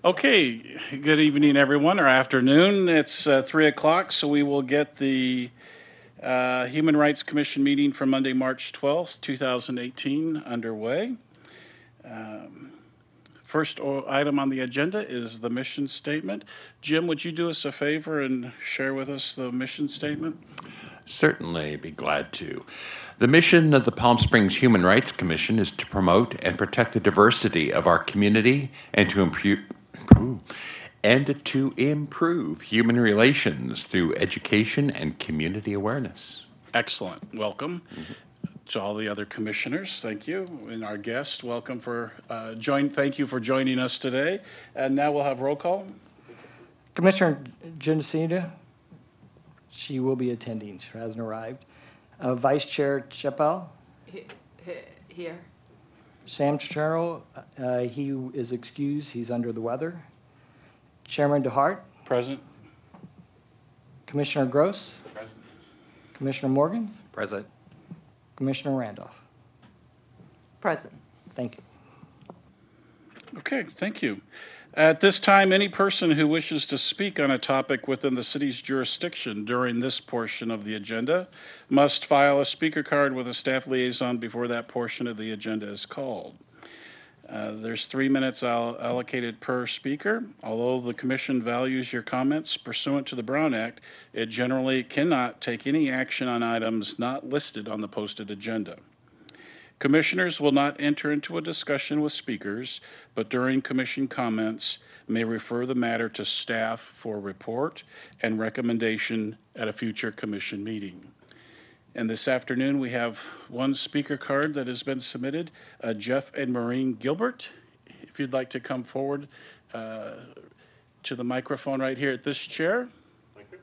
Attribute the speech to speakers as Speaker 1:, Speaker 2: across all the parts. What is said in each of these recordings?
Speaker 1: Okay, good evening, everyone, or afternoon. It's 3 o'clock, so we will get the Human Rights Commission meeting for Monday, March 12th, 2018 underway. First item on the agenda is the mission statement. Jim, would you do us a favor and share with us the mission statement?
Speaker 2: Certainly, be glad to. The mission of the Palm Springs Human Rights Commission is to promote and protect the diversity of our community and to improve human relations through education and community awareness.
Speaker 1: Excellent. Welcome to all the other commissioners. Thank you. And our guest, welcome thank you for joining us today. And now we'll have roll call.
Speaker 3: Commissioner Genesita, she will be attending. She hasn't arrived. Vice Chair Chappell.
Speaker 4: Here.
Speaker 3: Sam Sherrill, he is excused. He's under the weather. Chairman DeHart.
Speaker 1: Present.
Speaker 3: Commissioner Gross.
Speaker 2: Present.
Speaker 3: Commissioner Morgan.
Speaker 5: Present.
Speaker 3: Commissioner Randolph.
Speaker 4: Present.
Speaker 3: Thank you.
Speaker 1: Okay, thank you. At this time, any person who wishes to speak on a topic within the city's jurisdiction during this portion of the agenda must file a speaker card with a staff liaison before that portion of the agenda is called. There's 3 minutes allocated per speaker. Although the commission values your comments pursuant to the Brown Act, it generally cannot take any action on items not listed on the posted agenda. Commissioners will not enter into a discussion with speakers, but during commission comments may refer the matter to staff for report and recommendation at a future commission meeting. And this afternoon we have one speaker card that has been submitted, Jeff and Maureen Gilbert. If you'd like to come forward to the microphone right here at this chair.
Speaker 6: Thank you.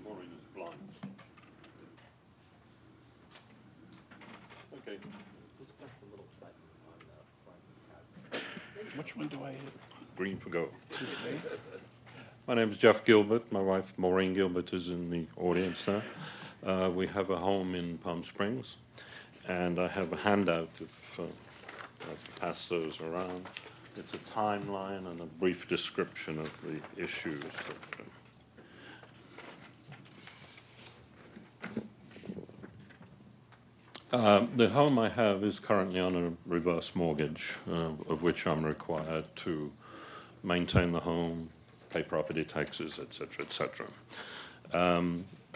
Speaker 6: Maureen is blind. Okay.
Speaker 1: Which one do I hit?
Speaker 6: Green for go. My name is Jeff Gilbert. My wife, Maureen Gilbert, is in the audience there. We have a home in Palm Springs, and I have a handout if I pass those around. It's a timeline and a brief description of the issues. The home I have is currently on a reverse mortgage, of which I'm required to maintain the home, pay property taxes, etc., etc.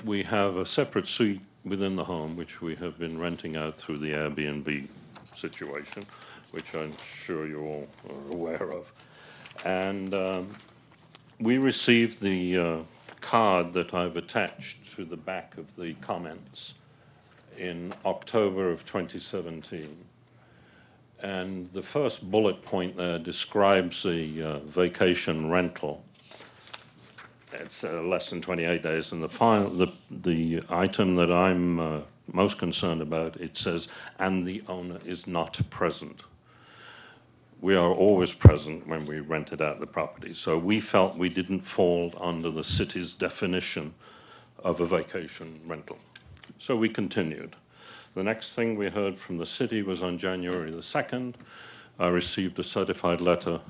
Speaker 6: We have a separate suite within the home, which we have been renting out through the Airbnb situation, which I'm sure you all are aware of. And we received the card that I've attached to the back of the comments in October of 2017. And the first bullet point there describes the vacation rental. It's less than 28 days, and the item that I'm most concerned about, it says, and the owner is not present. We are always present when we rented out the property, so we felt we didn't fall under the city's definition of a vacation rental. So we continued. The next thing we heard from the city was on January the 2nd. I received a certified letter.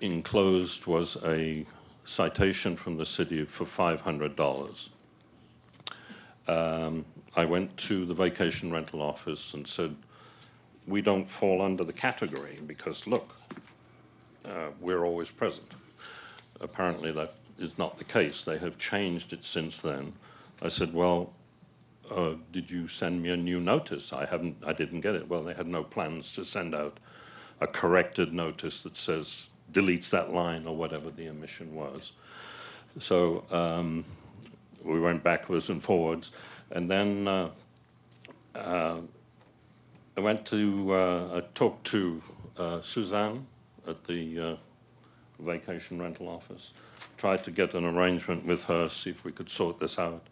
Speaker 6: Enclosed was a citation from the city for $500. I went to the vacation rental office and said, we don't fall under the category because, look, we're always present. Apparently that is not the case. They have changed it since then. I said, well, did you send me a new notice? I didn't get it. Well, they had no plans to send out a corrected notice that says, deletes that line or whatever the omission was. So we went backwards and forwards. And then I talked to Suzanne at the vacation rental office, tried to get an arrangement with her, see if we could sort this out.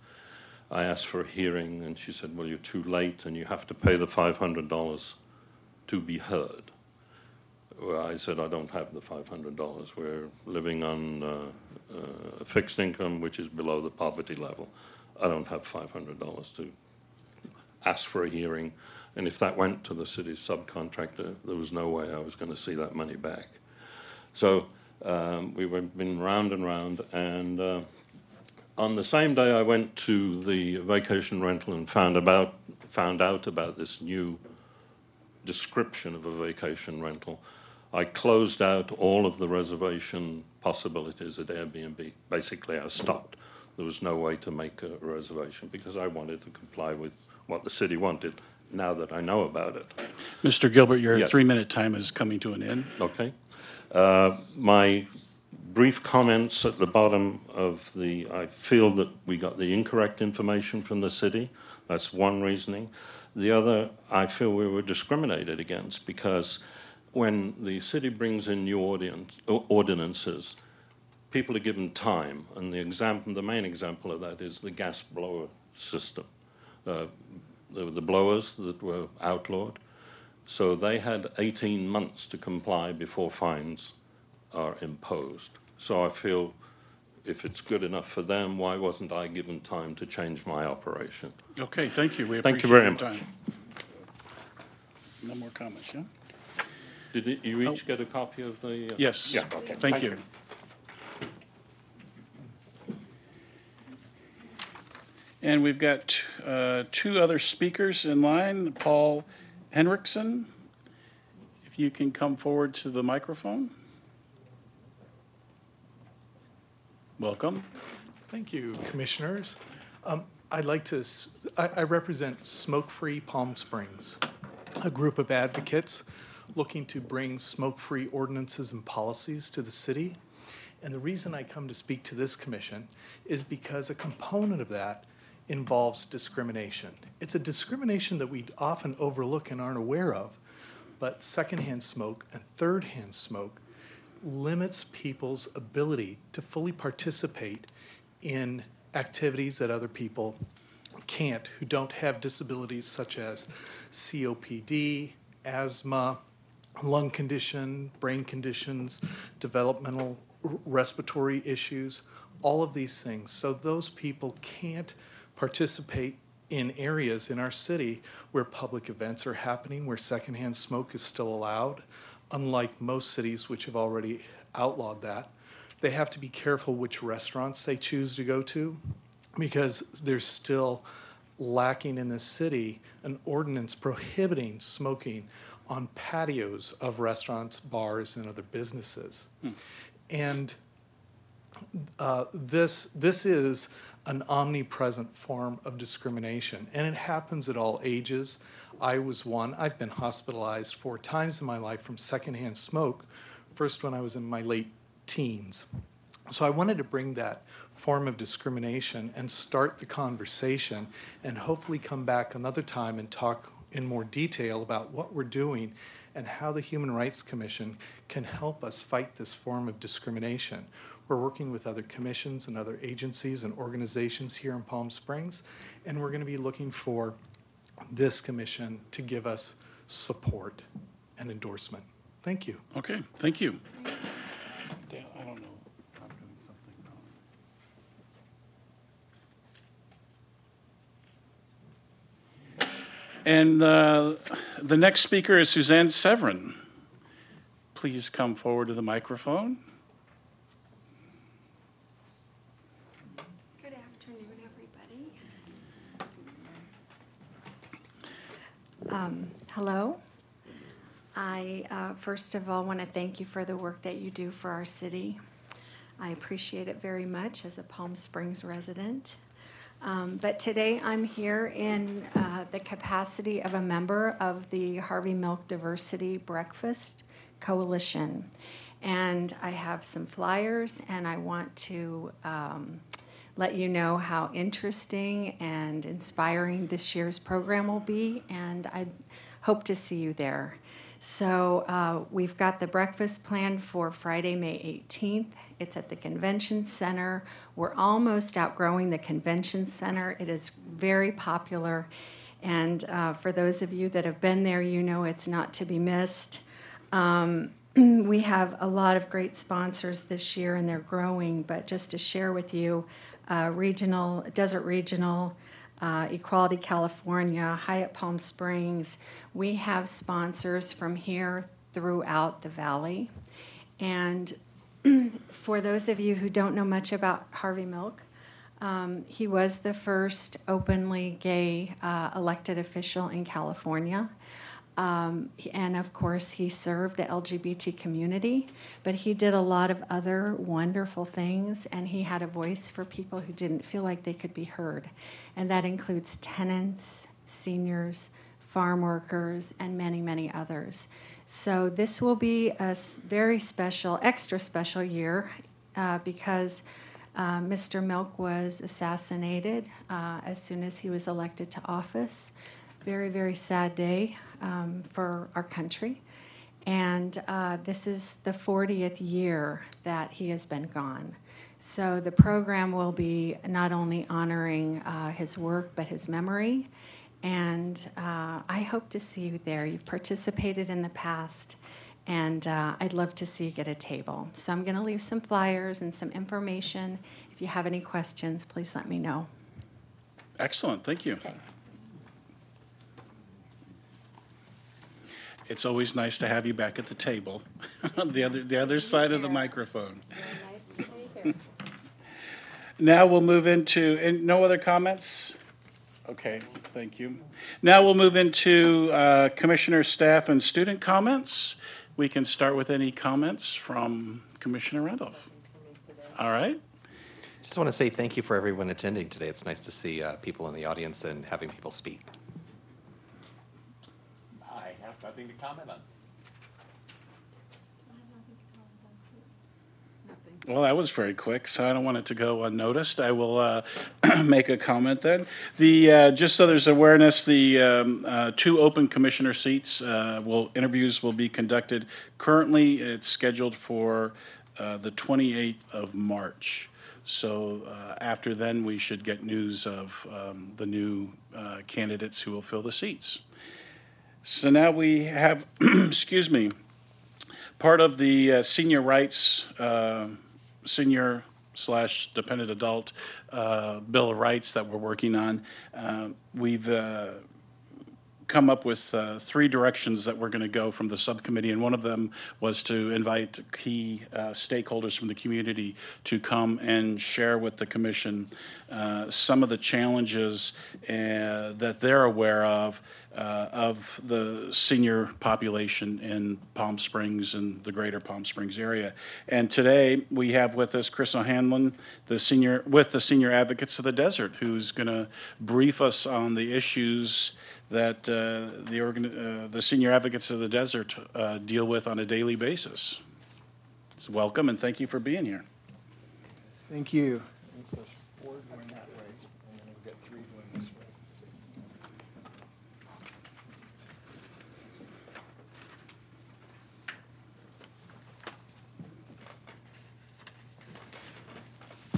Speaker 6: I asked for a hearing, and she said, well, you're too late, and you have to pay the $500 to be heard. Well, I said, I don't have the $500. We're living on a fixed income, which is below the poverty level. I don't have $500 to asked for a hearing, and if that went to the city's subcontractor, there was no way I was going to see that money back. So we've been round and round, and on the same day I went to the vacation rental and found out about this new description of a vacation rental. I closed out all of the reservation possibilities at Airbnb. Basically, I stopped. There was no way to make a reservation because I wanted to comply with what the city wanted now that I know about it.
Speaker 1: Mr. Gilbert, your
Speaker 6: Yes.
Speaker 1: 3-minute time is coming to an end.
Speaker 6: Okay. My brief comments at the bottom of I feel that we got the incorrect information from the city. That's one reasoning. The other, I feel we were discriminated against because when the city brings in new ordinances, people are given time, and the main example of that is the gas blower system. The blowers that were outlawed, so they had 18 months to comply before fines are imposed. So I feel if it's good enough for them, why wasn't I given time to change my operation?
Speaker 1: Okay, thank you. We
Speaker 6: Thank you
Speaker 1: appreciate
Speaker 6: very
Speaker 1: your
Speaker 6: much.
Speaker 1: time. No more comments, yeah?
Speaker 6: Did you each get a copy of the?
Speaker 1: Yes.
Speaker 6: Yeah, okay.
Speaker 1: Thank you. And we've got 2 other speakers in line. Paul Henriksen, if you can come forward to the microphone. Welcome.
Speaker 5: Thank you, Commissioners. I represent Smoke-Free Palm Springs, a group of advocates looking to bring smoke-free ordinances and policies to the city. And the reason I come to speak to this commission is because a component of that involves discrimination. It's a discrimination that we often overlook and aren't aware of, but secondhand smoke and third-hand smoke limits people's ability to fully participate in activities that other people can't, who don't have disabilities such as COPD, asthma, lung condition, brain conditions, developmental respiratory issues, all of these things. So those people can't participate in areas in our city where public events are happening, where secondhand smoke is still allowed, unlike most cities which have already outlawed that. They have to be careful which restaurants they choose to go to because there's still lacking in this city an ordinance prohibiting smoking on patios of restaurants, bars, and other businesses. And this is an omnipresent form of discrimination, and it happens at all ages. I was one. I've been hospitalized 4 times in my life from secondhand smoke, first when I was in my late teens. So I wanted to bring that form of discrimination and start the conversation and hopefully come back another time and talk in more detail about what we're doing and how the Human Rights Commission can help us fight this form of discrimination. We're working with other commissions and other agencies and organizations here in Palm Springs, and we're going to be looking for this commission to give us support and endorsement. Thank you.
Speaker 1: Okay, thank you. Dan, I don't know. I'm doing something wrong. And the next speaker is Suzanne Severin. Please come forward to the microphone.
Speaker 7: Good afternoon, everybody. Hello. I, first of all, want to thank you for the work that you do for our city. I appreciate it very much as a Palm Springs resident. But today I'm here in the capacity of a member of the Harvey Milk Diversity Breakfast Coalition. And I have some flyers, and I want to let you know how interesting and inspiring this year's program will be, and I hope to see you there. So we've got the breakfast planned for Friday, May 18th. It's at the Convention Center. We're almost outgrowing the Convention Center. It is very popular, and for those of you that have been there, you know it's not to be missed. We have a lot of great sponsors this year, and they're growing, but just to share with you, Desert Regional, Equality California, Hyatt Palm Springs. We have sponsors from here throughout the valley. And for those of you who don't know much about Harvey Milk, he was the first openly gay elected official in California. And of course, he served the LGBT community, but he did a lot of other wonderful things, and he had a voice for people who didn't feel like they could be heard. And that includes tenants, seniors, farm workers, and many, many others. So this will be a very special, extra special year because Mr. Milk was assassinated as soon as he was elected to office. Very, very sad day for our country. And this is the 40th year that he has been gone. So the program will be not only honoring his work, but his memory. And I hope to see you there. You've participated in the past, and I'd love to see you get a table. So I'm going to leave some flyers and some information. If you have any questions, please let me know.
Speaker 1: Excellent, thank you.
Speaker 7: Okay.
Speaker 1: It's always nice to have you back at the table, on the other side of the microphone.
Speaker 7: It's very nice to be here.
Speaker 1: Now we'll move into, and no other comments? Okay, thank you. Now we'll move into Commissioner, staff, and student comments. We can start with any comments from Commissioner Randolph. All right.
Speaker 8: Just want to say thank you for everyone attending today. It's nice to see people in the audience and having people speak.
Speaker 2: I have nothing to comment on.
Speaker 1: Well, that was very quick, so I don't want it to go unnoticed. I will make a comment then. Just so there's awareness, the 2 open commissioner seats, interviews will be conducted. Currently, it's scheduled for the 28th of March. So after then, we should get news of the new candidates who will fill the seats. So now we have, excuse me, part of the senior rights, senior/dependent adult Bill of Rights that we're working on. We've come up with 3 directions that we're going to go from the subcommittee, and one of them was to invite key stakeholders from the community to come and share with the commission some of the challenges that they're aware of the senior population in Palm Springs and the greater Palm Springs area. And today we have with us Chris O'Hanlon, the Senior Advocates of the Desert, who's going to brief us on the issues that the Senior Advocates of the Desert deal with on a daily basis. So welcome and thank you for being here.
Speaker 9: Thank you. There's 4 going that way, and then we've got 3 going this way.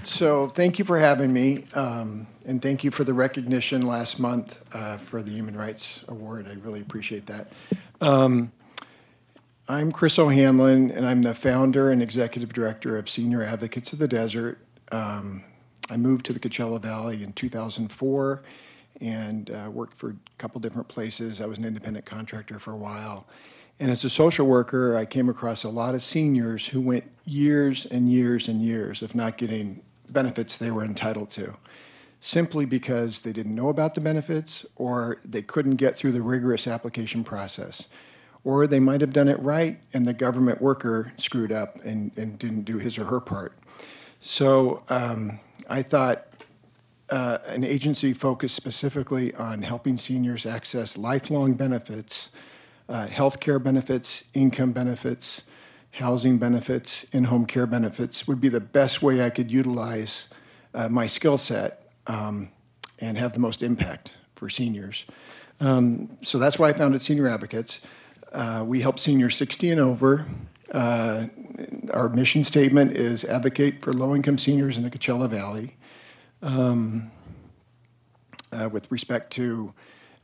Speaker 9: So thank you for having me, and thank you for the recognition last month for the Human Rights Award. I really appreciate that. I'm Chris O'Hanlon, and I'm the founder and executive director of Senior Advocates of the Desert. I moved to the Coachella Valley in 2004 and worked for a couple different places. I was an independent contractor for a while. And as a social worker, I came across a lot of seniors who went years and years and years of not getting benefits they were entitled to, simply because they didn't know about the benefits, or they couldn't get through the rigorous application process. Or they might have done it right and the government worker screwed up and didn't do his or her part. So I thought an agency focused specifically on helping seniors access lifelong benefits, health care benefits, income benefits, housing benefits, in-home care benefits would be the best way I could utilize my skill set and have the most impact for seniors. So that's why I founded Senior Advocates. We help seniors 60 and over. Our mission statement is advocate for low-income seniors in the Coachella Valley with respect to,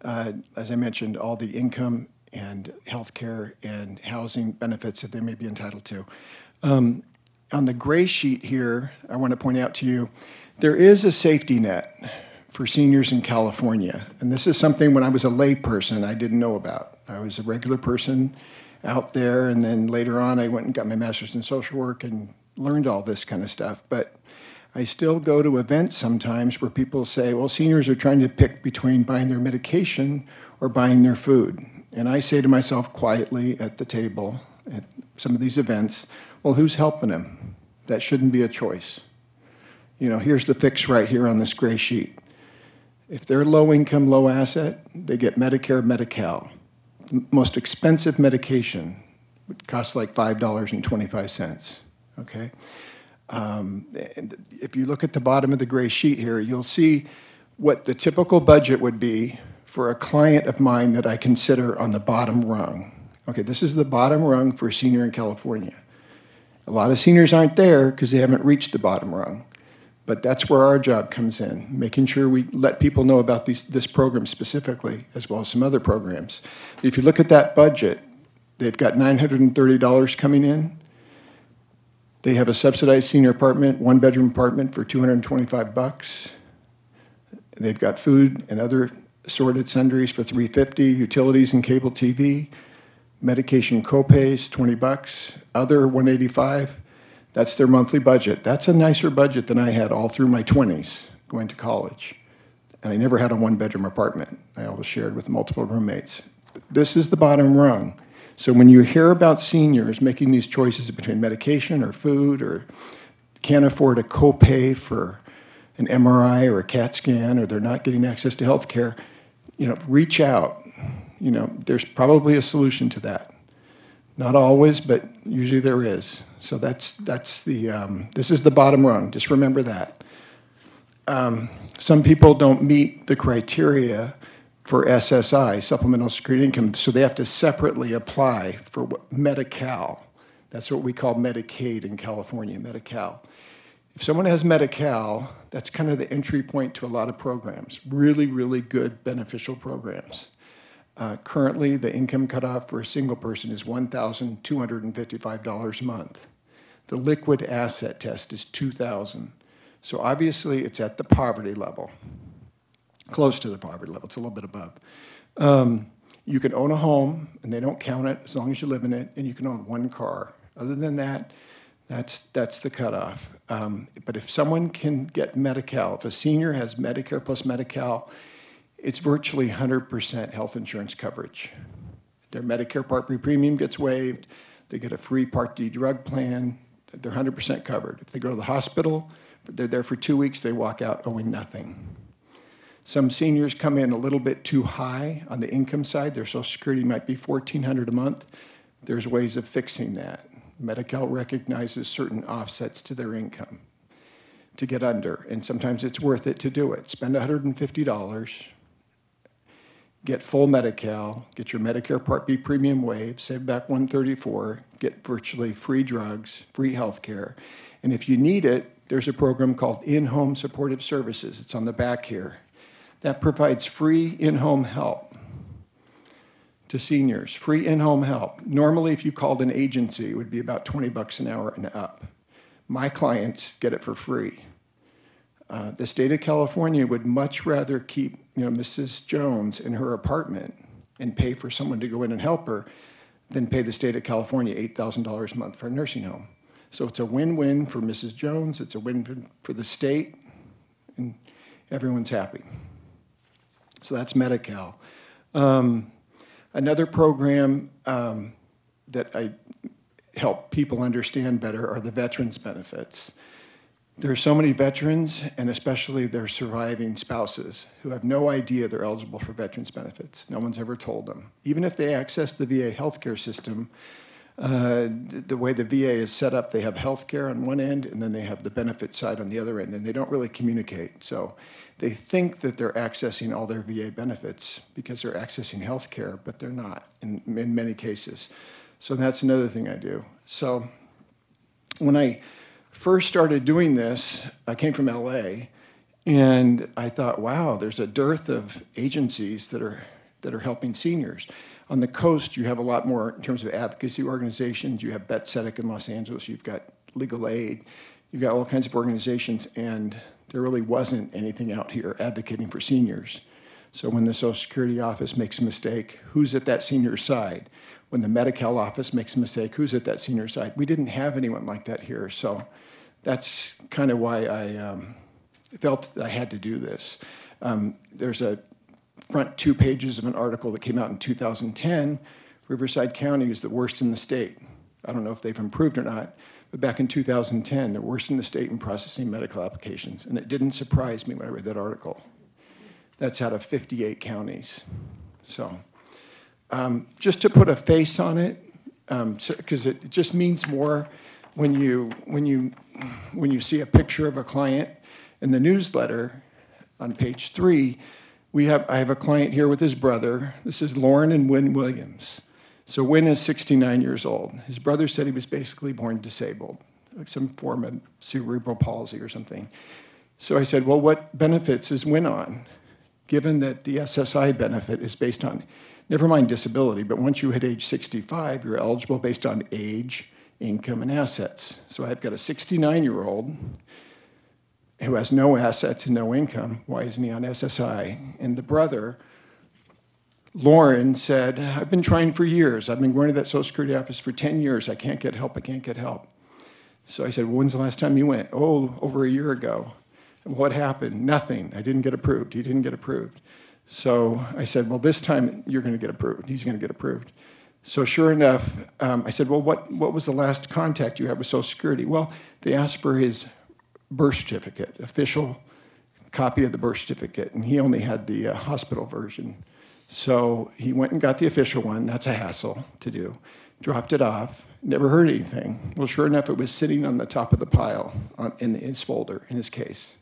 Speaker 9: as I mentioned, all the income and health care and housing benefits that they may be entitled to. On the gray sheet here, I want to point out to you, there is a safety net for seniors in California. And this is something when I was a lay person I didn't know about. I was a regular person out there, and then later on I went and got my master's in social work and learned all this kind of stuff. But I still go to events sometimes where people say, well, seniors are trying to pick between buying their medication or buying their food. And I say to myself quietly at the table at some of these events, well, who's helping them? That shouldn't be a choice. You know, here's the fix right here on this gray sheet. If they're low income, low asset, they get Medicare, Medi-Cal. The most expensive medication would cost like $5.25, okay? If you look at the bottom of the gray sheet here, you'll see what the typical budget would be for a client of mine that I consider on the bottom rung. Okay, this is the bottom rung for a senior in California. A lot of seniors aren't there because they haven't reached the bottom rung. But that's where our job comes in, making sure we let people know about this program specifically, as well as some other programs. If you look at that budget, they've got $930 coming in. They have a subsidized senior apartment, one-bedroom apartment for $225. They've got food and other assorted sundries for $350, utilities and cable TV, medication copays, $20, other $185. That's their monthly budget. That's a nicer budget than I had all through my 20s going to college. And I never had a one-bedroom apartment. I always shared with multiple roommates. This is the bottom rung. So when you hear about seniors making these choices between medication or food or can't afford a copay for an MRI or a CAT scan, or they're not getting access to health care, you know, reach out. You know, there's probably a solution to that. Not always, but usually there is. So that's the, this is the bottom rung. Just remember that. Some people don't meet the criteria for SSI, Supplemental Security Income, so they have to separately apply for Medi-Cal. That's what we call Medicaid in California, Medi-Cal. If someone has Medi-Cal, that's kind of the entry point to a lot of programs, really, really good beneficial programs. Currently, the income cutoff for a single person is $1,255 a month. The liquid asset test is $2,000. So obviously, it's at the poverty level, close to the poverty level. It's a little bit above. You can own a home, and they don't count it as long as you live in it, and you can own one car. Other than that, that's the cutoff. But if someone can get Medi-Cal, if a senior has Medicare plus Medi-Cal, it's virtually 100% health insurance coverage. Their Medicare Part B premium gets waived. They get a free Part D drug plan. They're 100% covered. If they go to the hospital, they're there for 2 weeks, they walk out owing nothing. Some seniors come in a little bit too high on the income side. Their Social Security might be $1,400 a month. There's ways of fixing that. Medi-Cal recognizes certain offsets to their income to get under, and sometimes it's worth it to do it. Spend $150. Get full Medi-Cal, get your Medicare Part B premium waived, save back $134, get virtually free drugs, free health care. And if you need it, there's a program called In-Home Supportive Services. It's on the back here. That provides free in-home help to seniors, free in-home help. Normally, if you called an agency, it would be about $20 an hour and up. My clients get it for free. The state of California would much rather keep, Mrs. Jones in her apartment and pay for someone to go in and help her than pay the state of California $8,000 a month for a nursing home. So it's a win-win for Mrs. Jones, it's a win for the state, and everyone's happy. So that's Medi-Cal. Another program that I help people understand better are the veterans benefits. There are so many veterans, and especially their surviving spouses, who have no idea they're eligible for veterans benefits. No one's ever told them. Even if they access the VA healthcare system, the way the VA is set up, they have healthcare on one end, and then they have the benefit side on the other end, and they don't really communicate. So they think that they're accessing all their VA benefits because they're accessing healthcare, but they're not in many cases. So that's another thing I do. So when I first started doing this, I came from LA, and I thought, wow, there's a dearth of agencies that are helping seniors. On the coast, you have a lot more in terms of advocacy organizations. You have Bet Sedec in Los Angeles. You've got Legal Aid. You've got all kinds of organizations, and There really wasn't anything out here advocating for seniors. So when the Social Security office makes a mistake, who's at that senior's side? When the Medi-Cal office makes a mistake, who's at that senior's side? We didn't have anyone like that here. So that's kind of why I felt that I had to do this. There's a front 2 pages of an article that came out in 2010. Riverside County is the worst in the state. I don't know if they've improved or not, but back in 2010, they're worst in the state in processing medical applications. And it didn't surprise me when I read that article. That's out of 58 counties. So just to put a face on it, because it just means more when you see a picture of a client in the newsletter on page 3. I have a client here with his brother. This is Lauren and Wynn Williams. So Wynn is 69 years old. His brother said he was basically born disabled, like some form of cerebral palsy or something. So I said, well, what benefits is Wynn on? Given that the SSI benefit is based on, never mind disability, but once you hit age 65, you're eligible based on age, income, and assets. So I've got a 69-year-old who has no assets and no income. Why isn't he on SSI? And the brother, Lauren, said, I've been trying for years. I've been going to that Social Security office for 10 years. I can't get help. I can't get help. So I said, well, when's the last time you went? Oh, over a year ago. What happened? Nothing. I didn't get approved. He didn't get approved. So I said, well, this time you're going to get approved. He's going to get approved. So sure enough, I said, well, what was the last contact you had with Social Security? Well, they asked for his birth certificate, official copy of the birth certificate, and he only had the hospital version. So he went and got the official one. That's a hassle to do. Dropped it off. Never heard anything. Well, sure enough, it was sitting on the top of the pile in his folder, in his case.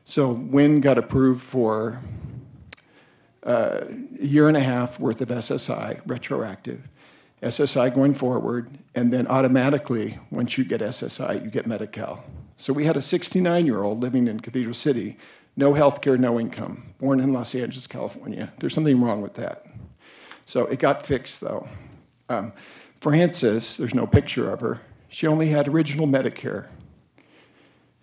Speaker 9: So Wynn got approved for a year and a half worth of SSI, retroactive, SSI going forward, and then automatically, once you get SSI, you get Medi-Cal. So we had a 69-year-old living in Cathedral City, no health care, no income, born in Los Angeles, California. There's something wrong with that. So it got fixed, though. Frances, there's no picture of her. She only had original Medicare.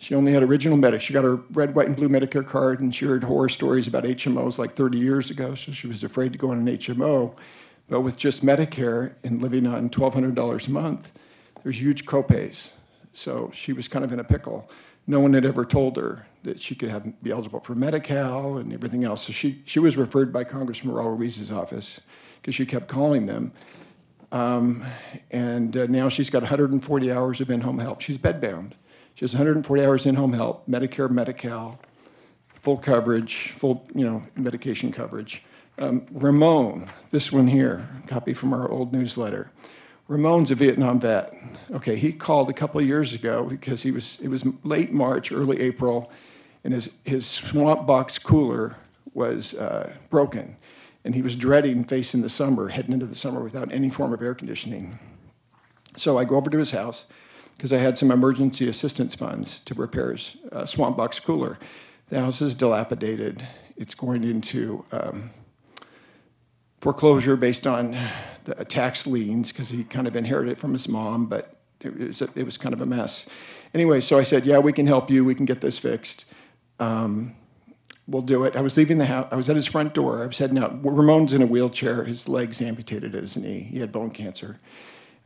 Speaker 9: She only had original Medicare. She got her red, white, and blue Medicare card, and she heard horror stories about HMOs like 30 years ago, so she was afraid to go on an HMO. But with just Medicare and living on $1,200 a month, there's huge copays. So she was kind of in a pickle. No one had ever told her that she could be eligible for Medi-Cal and everything else. So she was referred by Congressman Raul Ruiz's office because she kept calling them. Now she's got 140 hours of in-home help. She's bedbound. She has 140 hours in-home help, Medicare, Medi-Cal, full coverage, full medication coverage. Ramon, this one here, copy from our old newsletter. Ramon's a Vietnam vet. Okay, he called a couple of years ago because it was late March, early April, and his swamp box cooler was broken, and he was dreading facing the summer, heading into the summer without any form of air conditioning. So I go over to his house because I had some emergency assistance funds to repair his swamp box cooler. The house is dilapidated. It's going into foreclosure based on the tax liens because he kind of inherited it from his mom, but it was kind of a mess. Anyway, so I said, yeah, we can help you. We can get this fixed. We'll do it. I was leaving the house. I was at his front door. I was heading out. Ramon's in a wheelchair. His leg's amputated at his knee. He had bone cancer.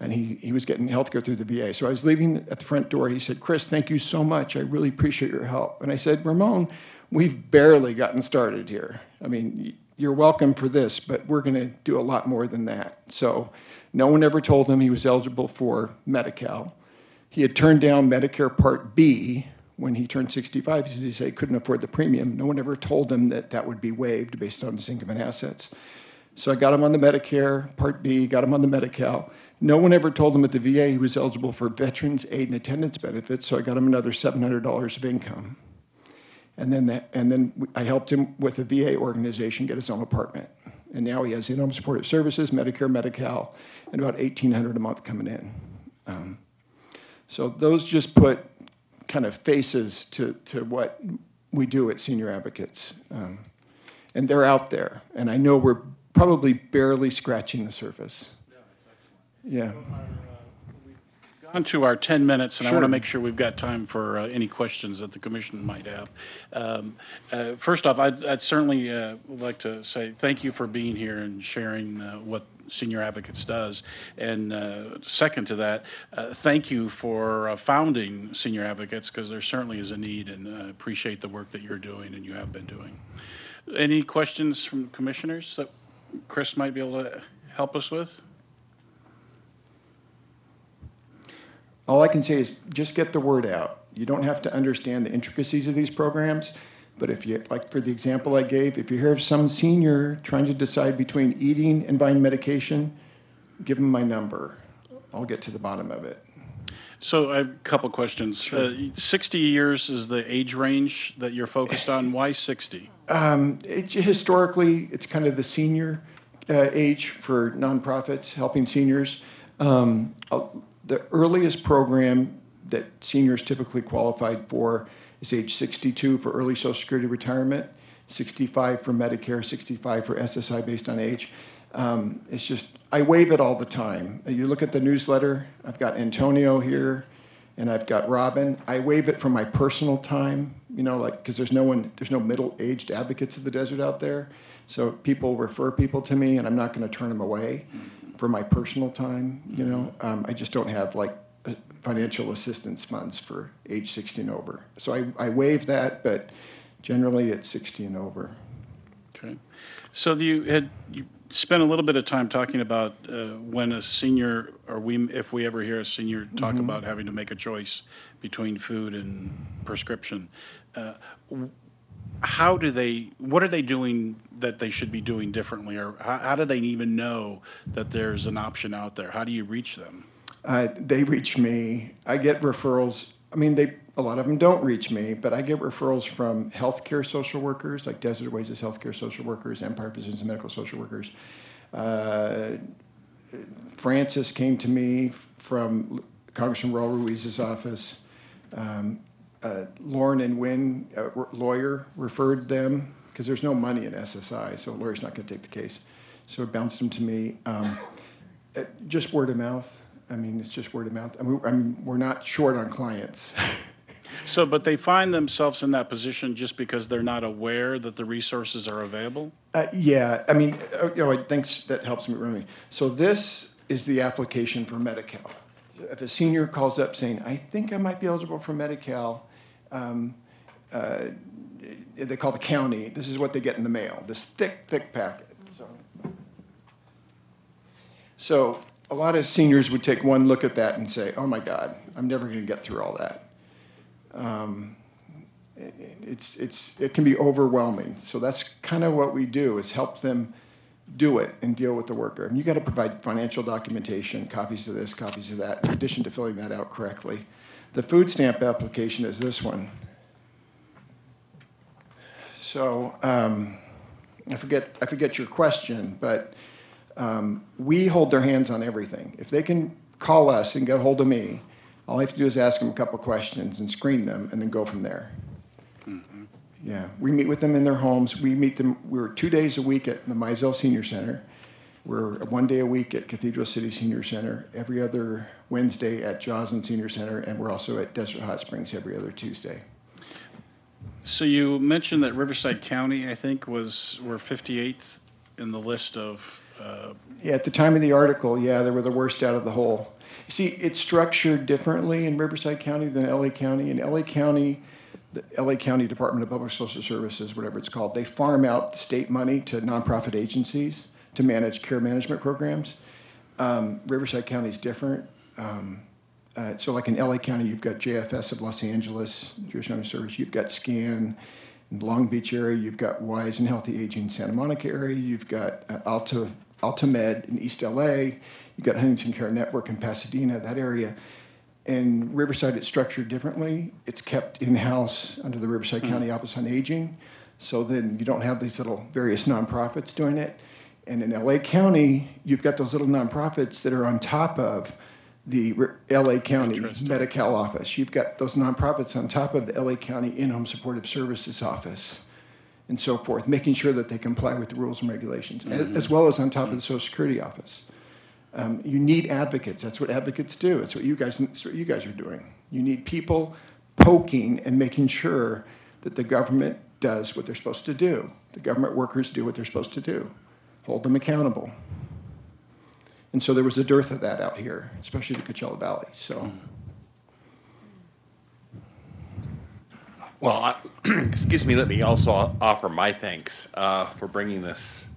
Speaker 9: And he was getting health care through the VA. So I was leaving at the front door. He said, Chris, thank you so much. I really appreciate your help. And I said, Ramon, we've barely gotten started here. I mean, you're welcome for this, but we're going to do a lot more than that. So no one ever told him he was eligible for Medi-Cal. He had turned down Medicare Part B when he turned 65 because he said he couldn't afford the premium. No one ever told him that that would be waived based on his income and assets. So I got him on the Medicare Part B, got him on the Medi-Cal. No one ever told him at the VA he was eligible for Veterans Aid and Attendance Benefits, so I got him another $700 of income. And then I helped him with a VA organization get his own apartment. And now he has in-home supportive services, Medicare, Medi-Cal, and about $1,800 a month coming in. So those just put kind of faces to what we do at Senior Advocates. And they're out there. And I know we're probably barely scratching the surface.
Speaker 1: Yeah, that's excellent.
Speaker 9: Yeah.
Speaker 1: We've On to our 10 minutes, and I want to
Speaker 9: Sure.
Speaker 1: make sure we've got time for any questions that the commission might have. First off, I'd certainly like to say thank you for being here and sharing what Senior Advocates does. And second to that, thank you for founding Senior Advocates, because there certainly is a need, and appreciate the work that you're doing and you have been doing. Any questions from commissioners that Chris might be able to help us with?
Speaker 9: All I can say is just get the word out. You don't have to understand the intricacies of these programs, but if you, like for the example I gave, if you hear of some senior trying to decide between eating and buying medication, give them my number. I'll get to the bottom of it.
Speaker 1: So I have a couple questions.
Speaker 9: Sure.
Speaker 1: 60 years is the age range that you're focused on. Why 60?
Speaker 9: Historically, it's kind of the senior age for nonprofits helping seniors. The earliest program that seniors typically qualified for is age 62 for early Social Security retirement, 65 for Medicare, 65 for SSI based on age. It's just, I waive it all the time. You look at the newsletter, I've got Antonio here, and I've got Robin. I waive it from my personal time, you know, like, because there's no middle-aged advocates of the desert out there. So people refer people to me, and I'm not going to turn them away for my personal time, you know. I just don't have, like, financial assistance funds for age 60 and over. So I waive that, but generally it's 60 and over.
Speaker 1: Okay. So you spent a little bit of time talking about when a senior, or if we ever hear a senior talk about having to make a choice between food and prescription. What are they doing that they should be doing differently, or how do they even know that there's an option out there? How do you reach them?
Speaker 9: They reach me. I get referrals. I mean, a lot of them don't reach me, but I get referrals from healthcare social workers, like Desert Oasis healthcare social workers, Empire Physicians and Medical social workers. Francis came to me from Congressman Raul Ruiz's office. Lauren and Wynn, lawyer, referred them because there's no money in SSI, so a lawyer's not going to take the case. So it bounced them to me. Just word of mouth. I mean, it's just word of mouth. I mean, we're not short on clients.
Speaker 1: So, but they find themselves in that position just because they're not aware that the resources are available?
Speaker 9: Yeah, I mean, thanks, that helps me remember. So this is the application for Medi-Cal. If a senior calls up saying, I think I might be eligible for Medi-Cal, they call the county. This is what they get in the mail, this thick packet. So a lot of seniors would take one look at that and say, oh my God, I'm never going to get through all that. It can be overwhelming. So that's kind of what we do, is help them do it and deal with the worker. And you got to provide financial documentation, copies of this, copies of that, in addition to filling that out correctly. The food stamp application is this one. So I forget your question, but we hold their hands on everything. If they can call us and get hold of me, all I have to do is ask them a couple questions and screen them, and then go from there. Mm-hmm. Yeah, we meet with them in their homes. We meet them. We're 2 days a week at the Mizell Senior Center. We're 1 day a week at Cathedral City Senior Center, every other Wednesday at Joslin Senior Center, and we're also at Desert Hot Springs every other Tuesday.
Speaker 1: So you mentioned that Riverside County, I think, we're 58th in the list of...
Speaker 9: Yeah, at the time of the article, yeah, they were the worst out of the whole. See, it's structured differently in Riverside County than LA County. In LA County, the LA County Department of Public Social Services, whatever it's called, they farm out state money to nonprofit agencies to manage care management programs. Riverside County is different. So like in LA County, you've got JFS of Los Angeles, Jewish Family Service, you've got SCAN in the Long Beach area, you've got WISE and Healthy Aging in Santa Monica area, you've got Altamed in East LA, you've got Huntington Care Network in Pasadena, that area. In Riverside, it's structured differently. It's kept in-house under the Riverside County Office on Aging. So then you don't have these little various nonprofits doing it. And in LA County, you've got those little nonprofits that are on top of the LA County Medi-Cal office. You've got those nonprofits on top of the LA County In-Home Supportive Services office and so forth, making sure that they comply with the rules and regulations, as well as on top of the Social Security office. You need advocates. That's what advocates do. It's what you guys are doing. You need people poking and making sure that the government does what they're supposed to do. The government workers do what they're supposed to do. Hold them accountable. And so there was a dearth of that out here, especially the Coachella Valley. So.
Speaker 2: Well, excuse me, let me also offer my thanks for bringing this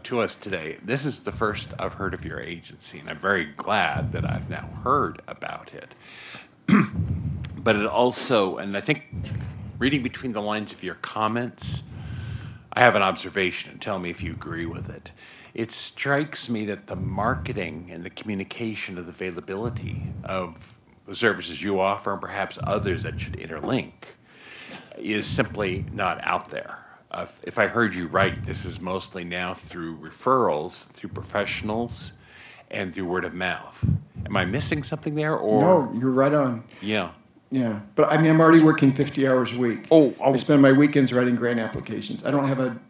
Speaker 2: to us today. This is the first I've heard of your agency, and I'm very glad that I've now heard about it. But it also, and I think reading between the lines of your comments, I have an observation, and tell me if you agree with it. It strikes me that the marketing and the communication of the availability of the services you offer, and perhaps others that should interlink, is simply not out there. If I heard you right, this is mostly now through referrals, through professionals, and through word of mouth. Am I missing something there? Or
Speaker 9: No, you're right on.
Speaker 2: Yeah.
Speaker 9: Yeah, but I mean, I'm already working 50 hours a week. I spend my weekends writing grant applications. I thought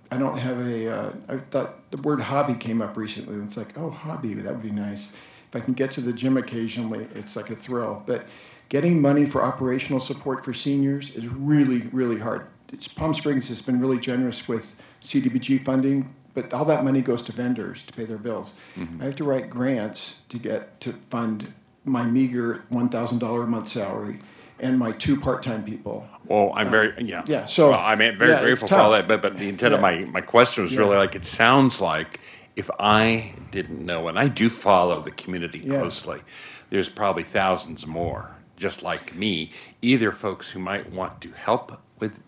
Speaker 9: the word hobby came up recently. It's like, oh, hobby, that would be nice. If I can get to the gym occasionally, it's like a thrill. But getting money for operational support for seniors is really, really hard. Palm Springs has been really generous with CDBG funding, but all that money goes to vendors to pay their bills. Mm-hmm. I have to write grants to fund my meager $1,000 a month salary and my 2 part-time people.
Speaker 2: Well, I'm very,
Speaker 9: Yeah, so.
Speaker 2: Well, I'm very grateful for all that, but the intent of my question was really like, it sounds like if I didn't know, and I do follow the community closely, there's probably thousands more, just like me, either folks who might want to help with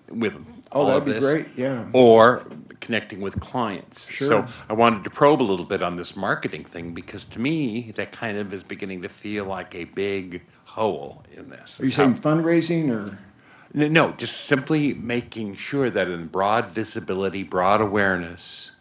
Speaker 2: all of this.
Speaker 9: That'd be great, yeah.
Speaker 2: Or connecting with clients.
Speaker 9: Sure.
Speaker 2: So I wanted to probe a little bit on this marketing thing, because to me, that kind of is beginning to feel like a big hole in this.
Speaker 9: Are you saying fundraising or?
Speaker 2: No, just simply making sure that in broad visibility, broad awareness,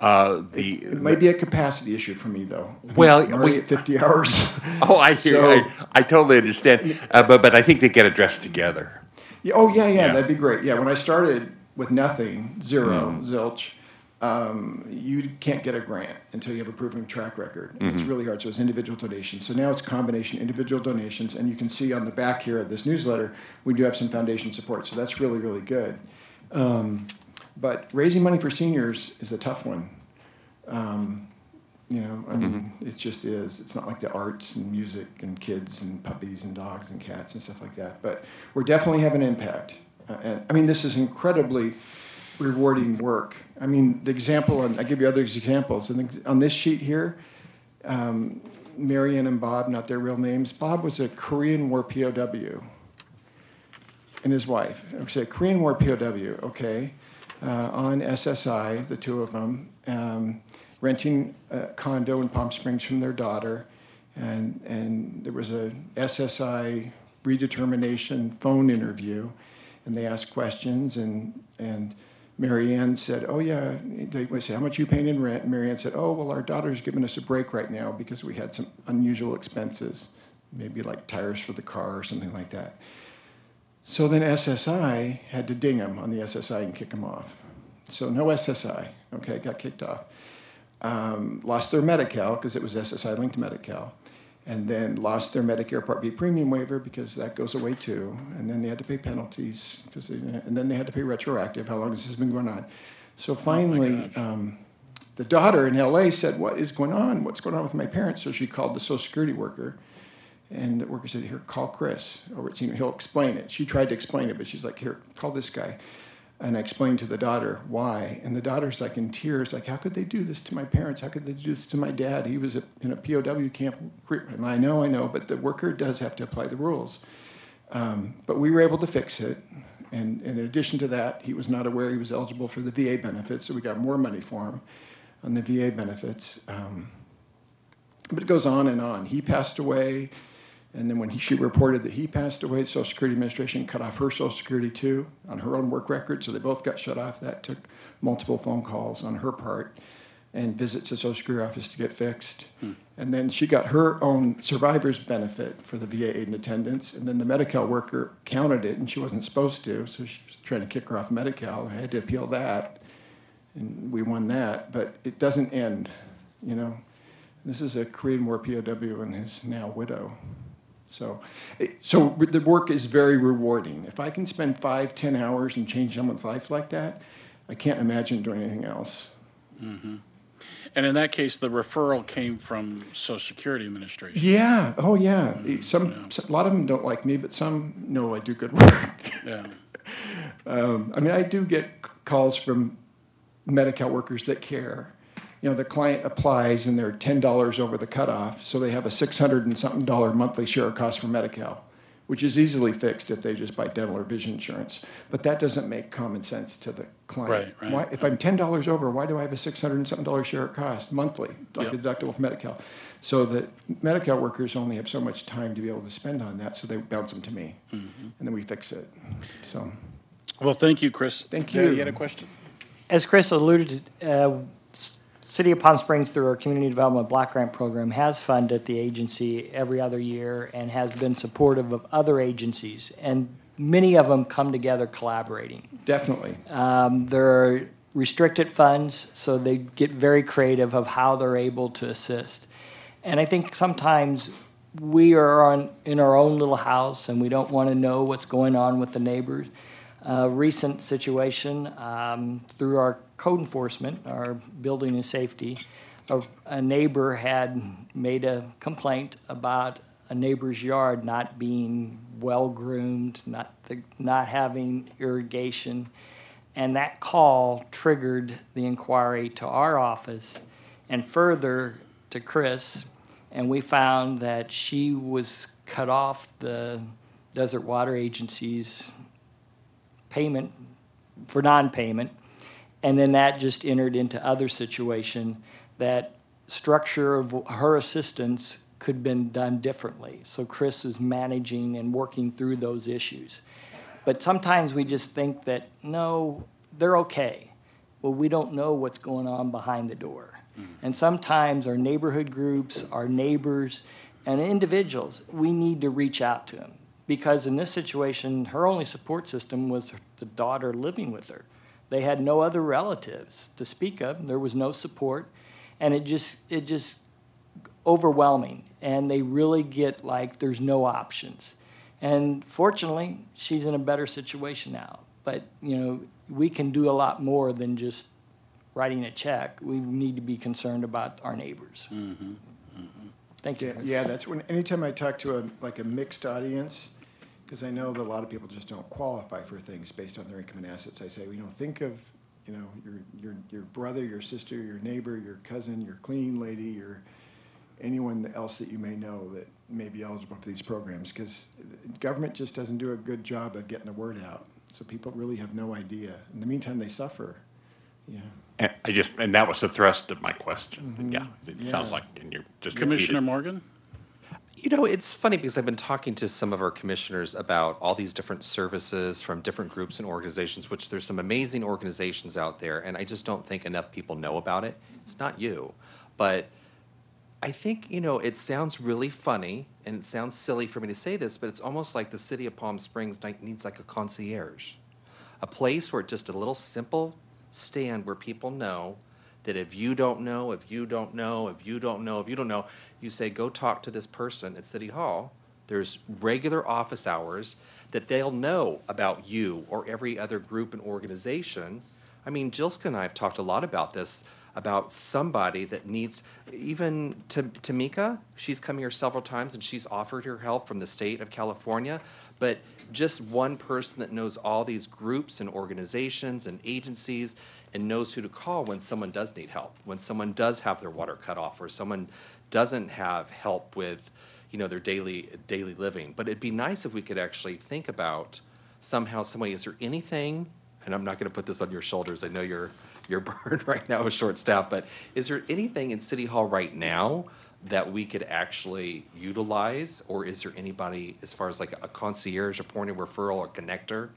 Speaker 9: it might be a capacity issue for me, though.
Speaker 2: Well,
Speaker 9: I'm already at 50 hours.
Speaker 2: Oh, I hear. I totally understand. But I think they get addressed together.
Speaker 9: Yeah, that'd be great. Yeah, when I started with nothing, zero, zilch, you can't get a grant until you have a proven track record. And it's really hard. So it's individual donations. So now it's combination individual donations, and you can see on the back here of this newsletter, we do have some foundation support. So that's really, really good. But raising money for seniors is a tough one. It just is. It's not like the arts and music and kids and puppies and dogs and cats and stuff like that. But we're definitely having an impact. This is incredibly rewarding work. I mean, the example, and I give you other examples. On this sheet here, Marianne and Bob, not their real names. Bob was a Korean War POW, and his wife. So Korean War POW, okay, on SSI, the two of them, renting a condo in Palm Springs from their daughter, and there was a SSI redetermination phone interview, and they asked questions, and Marianne said, oh yeah, they would say, how much are you paying in rent? And Marianne said, oh, well, our daughter's giving us a break right now because we had some unusual expenses, maybe like tires for the car or something like that. So then SSI had to ding him on the SSI and kick him off. So no SSI, okay, got kicked off. Lost their Medi-Cal because it was SSI linked to Medi-Cal, and then lost their Medicare Part B premium waiver because that goes away too, and then they had to pay penalties, and then they had to pay retroactive. How long has this been going on? So finally, the daughter in LA said, what is going on? What's going on with my parents? So she called the Social Security worker, and the worker said, here, call Chris. He'll explain it. She tried to explain it, but she's like, here, call this guy. And I explained to the daughter why. And the daughter's like in tears, like, how could they do this to my parents? How could they do this to my dad? He was in a POW camp. And I know, but the worker does have to apply the rules. But we were able to fix it. And in addition to that, he was not aware he was eligible for the VA benefits, so we got more money for him on the VA benefits. But it goes on and on. He passed away. And then when she reported that he passed away, the Social Security Administration cut off her Social Security too on her own work record, so they both got shut off. That took multiple phone calls on her part and visits to the Social Security office to get fixed. And then she got her own survivor's benefit for the VA aid and attendance, and then the Medi-Cal worker counted it, and she wasn't supposed to, so she was trying to kick her off Medi-Cal. I had to appeal that, and we won that, but it doesn't end, This is a Korean War POW and his now widow. So the work is very rewarding. If I can spend 5-10 hours and change someone's life like that, I can't imagine doing anything else.
Speaker 1: Mm-hmm. And in that case, the referral came from Social Security Administration.
Speaker 9: Yeah. Oh, yeah. A lot of them don't like me, but some know I do good work.
Speaker 1: Yeah.
Speaker 9: I mean, I do get calls from Medicare workers that care. You know, the client applies and they're $10 over the cutoff, so they have a $600 and something monthly share cost for Medi-Cal, which is easily fixed if they just buy dental or vision insurance. But that doesn't make common sense to the client.
Speaker 1: Right.
Speaker 9: Why, if I'm $10 over, why do I have a $600 and something share cost monthly, like a deductible for Medi-Cal? So the Medi-Cal workers only have so much time to be able to spend on that, so they bounce them to me, and then we fix it. So,
Speaker 1: well, thank you, Chris.
Speaker 9: Thank you.
Speaker 1: You had a question?
Speaker 3: As Chris alluded to, City of Palm Springs, through our Community Development Block Grant Program, has funded the agency every other year and has been supportive of other agencies. And many of them come together collaborating.
Speaker 9: Definitely.
Speaker 3: There are restricted funds, so they get very creative of how they're able to assist. And I think sometimes we are in our own little house and we don't want to know what's going on with the neighbors. Recent situation, through our code enforcement, our building and safety, a neighbor had made a complaint about a neighbor's yard not being well groomed, not having irrigation, and that call triggered the inquiry to our office and further to Chris, and we found that she was cut off the Desert Water Agency's payment for non-payment, and then that just entered into other situation that structure of her assistance could have been done differently. So Chris is managing and working through those issues. But sometimes we just think that, no, they're okay. Well, we don't know what's going on behind the door. And sometimes our neighborhood groups, our neighbors, and individuals, we need to reach out to them. Because in this situation, her only support system was the daughter living with her. They had no other relatives to speak of. There was no support, and it just overwhelming. And they really get like there's no options. And fortunately, she's in a better situation now. But you know, we can do a lot more than just writing a check. We need to be concerned about our neighbors. Thank you.
Speaker 9: Yeah, that's when anytime I talk to a mixed audience, because I know that a lot of people just don't qualify for things based on their income and assets. I say, think of, your brother, your sister, your neighbor, your cousin, your cleaning lady, your anyone else that you may know that may be eligible for these programs, because government just doesn't do a good job of getting the word out. So people really have no idea. In the meantime, they suffer. Yeah.
Speaker 2: And that was the thrust of my question. Yeah, it sounds like, and you're just
Speaker 1: Commissioner Morgan?
Speaker 8: You know, it's funny because I've been talking to some of our commissioners about all these different services from different groups and organizations, which there's some amazing organizations out there, and I just don't think enough people know about it. It's not you, but I think, it sounds really funny, and it sounds silly for me to say this, but it's almost like the city of Palm Springs needs like a concierge, a place where just a little simple stand where people know that if you don't know, you say, go talk to this person at City Hall. There's regular office hours that they'll know about you or every other group and organization. I mean, Jilska and I have talked a lot about this, about somebody that needs, even Tamika, she's come here several times and she's offered her help from the state of California, but just one person that knows all these groups and organizations and agencies and knows who to call when someone does need help, when someone does have their water cut off or someone doesn't have help with, their daily living. But it'd be nice if we could actually think about somehow, some way, is there anything, and I'm not going to put this on your shoulders, I know you're burned right now with short staff, but is there anything in City Hall right now that we could actually utilize, or is there anybody as far as like a concierge, a point of referral, or connector?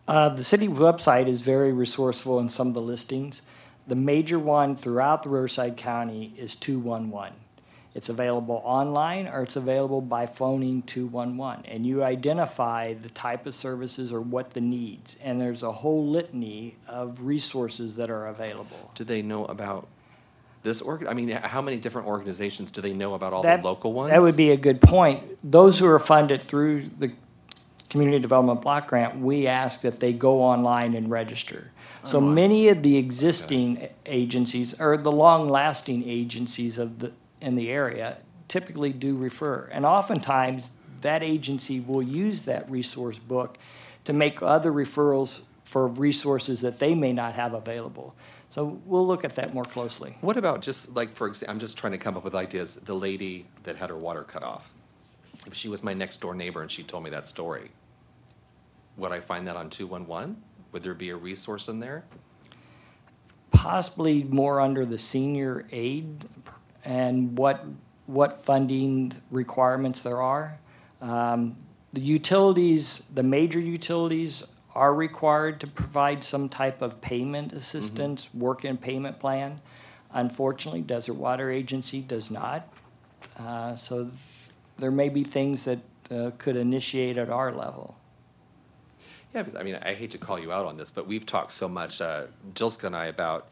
Speaker 3: The city website is very resourceful in some of the listings. The major one throughout the Riverside County is 211. It's available online or it's available by phoning 211. And you identify the type of services or what the needs. And there's a whole litany of resources that are available.
Speaker 8: Do they know about I mean, how many different organizations do they know about all
Speaker 3: That-
Speaker 8: the local ones?
Speaker 3: That would be a good point. Those who are funded through the Community Development Block Grant, we ask that they go online and register. So many of the existing agencies, or the long-lasting agencies in the area, typically do refer. And oftentimes, that agency will use that resource book to make other referrals for resources that they may not have available. So we'll look at that more closely.
Speaker 8: What about just like, for example, I'm just trying to come up with ideas, the lady that had her water cut off. If she was my next door neighbor and she told me that story, would I find that on 211? Would there be a resource in there?
Speaker 3: Possibly more under the senior aid and what funding requirements there are. The utilities, the major utilities are required to provide some type of payment assistance, work-in payment plan. Unfortunately, Desert Water Agency does not. So there may be things that could initiate at our level.
Speaker 8: Yeah, because I mean, I hate to call you out on this, but we've talked so much, Jilska and I, about,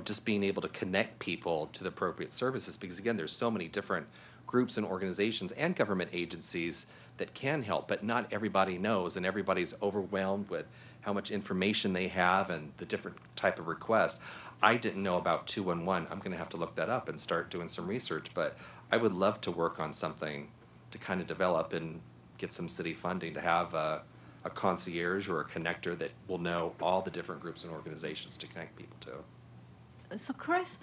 Speaker 8: just being able to connect people to the appropriate services, because again, there's so many different groups and organizations and government agencies that can help, but not everybody knows, and everybody's overwhelmed with how much information they have and the different type of requests. I didn't know about 211. I'm going to have to look that up and start doing some research, but I would love to work on something to kind of develop and get some city funding to have a concierge or a connector that will know all the different groups and organizations to connect people to.
Speaker 10: So, Chris,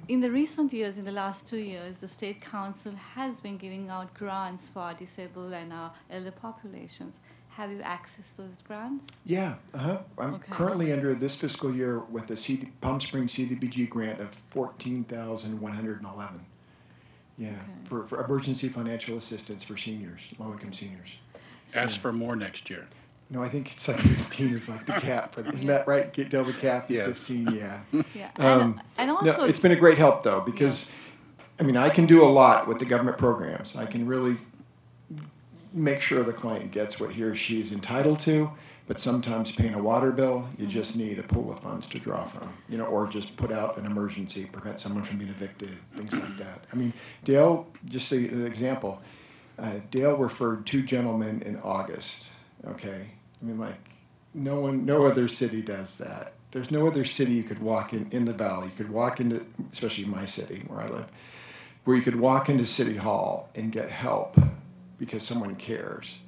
Speaker 10: in the recent years, in the last 2 years, the State Council has been giving out grants for our disabled and our elder populations. Have you accessed those grants?
Speaker 9: Yeah, I'm
Speaker 10: Okay.
Speaker 9: currently under this fiscal year with a Palm Springs CDBG grant of $14,111. Yeah,
Speaker 10: Okay.
Speaker 9: for emergency financial assistance for seniors, low-income seniors.
Speaker 1: Ask for more next year.
Speaker 9: No, I think it's like 15 is like the cap. But isn't that right? Del, the cap is
Speaker 1: Yes.
Speaker 9: 15, yeah.
Speaker 10: Yeah, and
Speaker 9: No,
Speaker 10: also
Speaker 9: it's been a great help, though, because, I mean, I can do a lot with the government programs. I can really make sure the client gets what he or she is entitled to, but sometimes paying a water bill, you just need a pool of funds to draw from, or just put out an emergency, prevent someone from being evicted, things like that. I mean, Dale, just an example, Dale referred 2 gentlemen in August, okay? I mean, like, no other city does that. There's no other city you could walk in the valley. You could walk into, especially my city where I live, where you could walk into City Hall and get help because someone cares.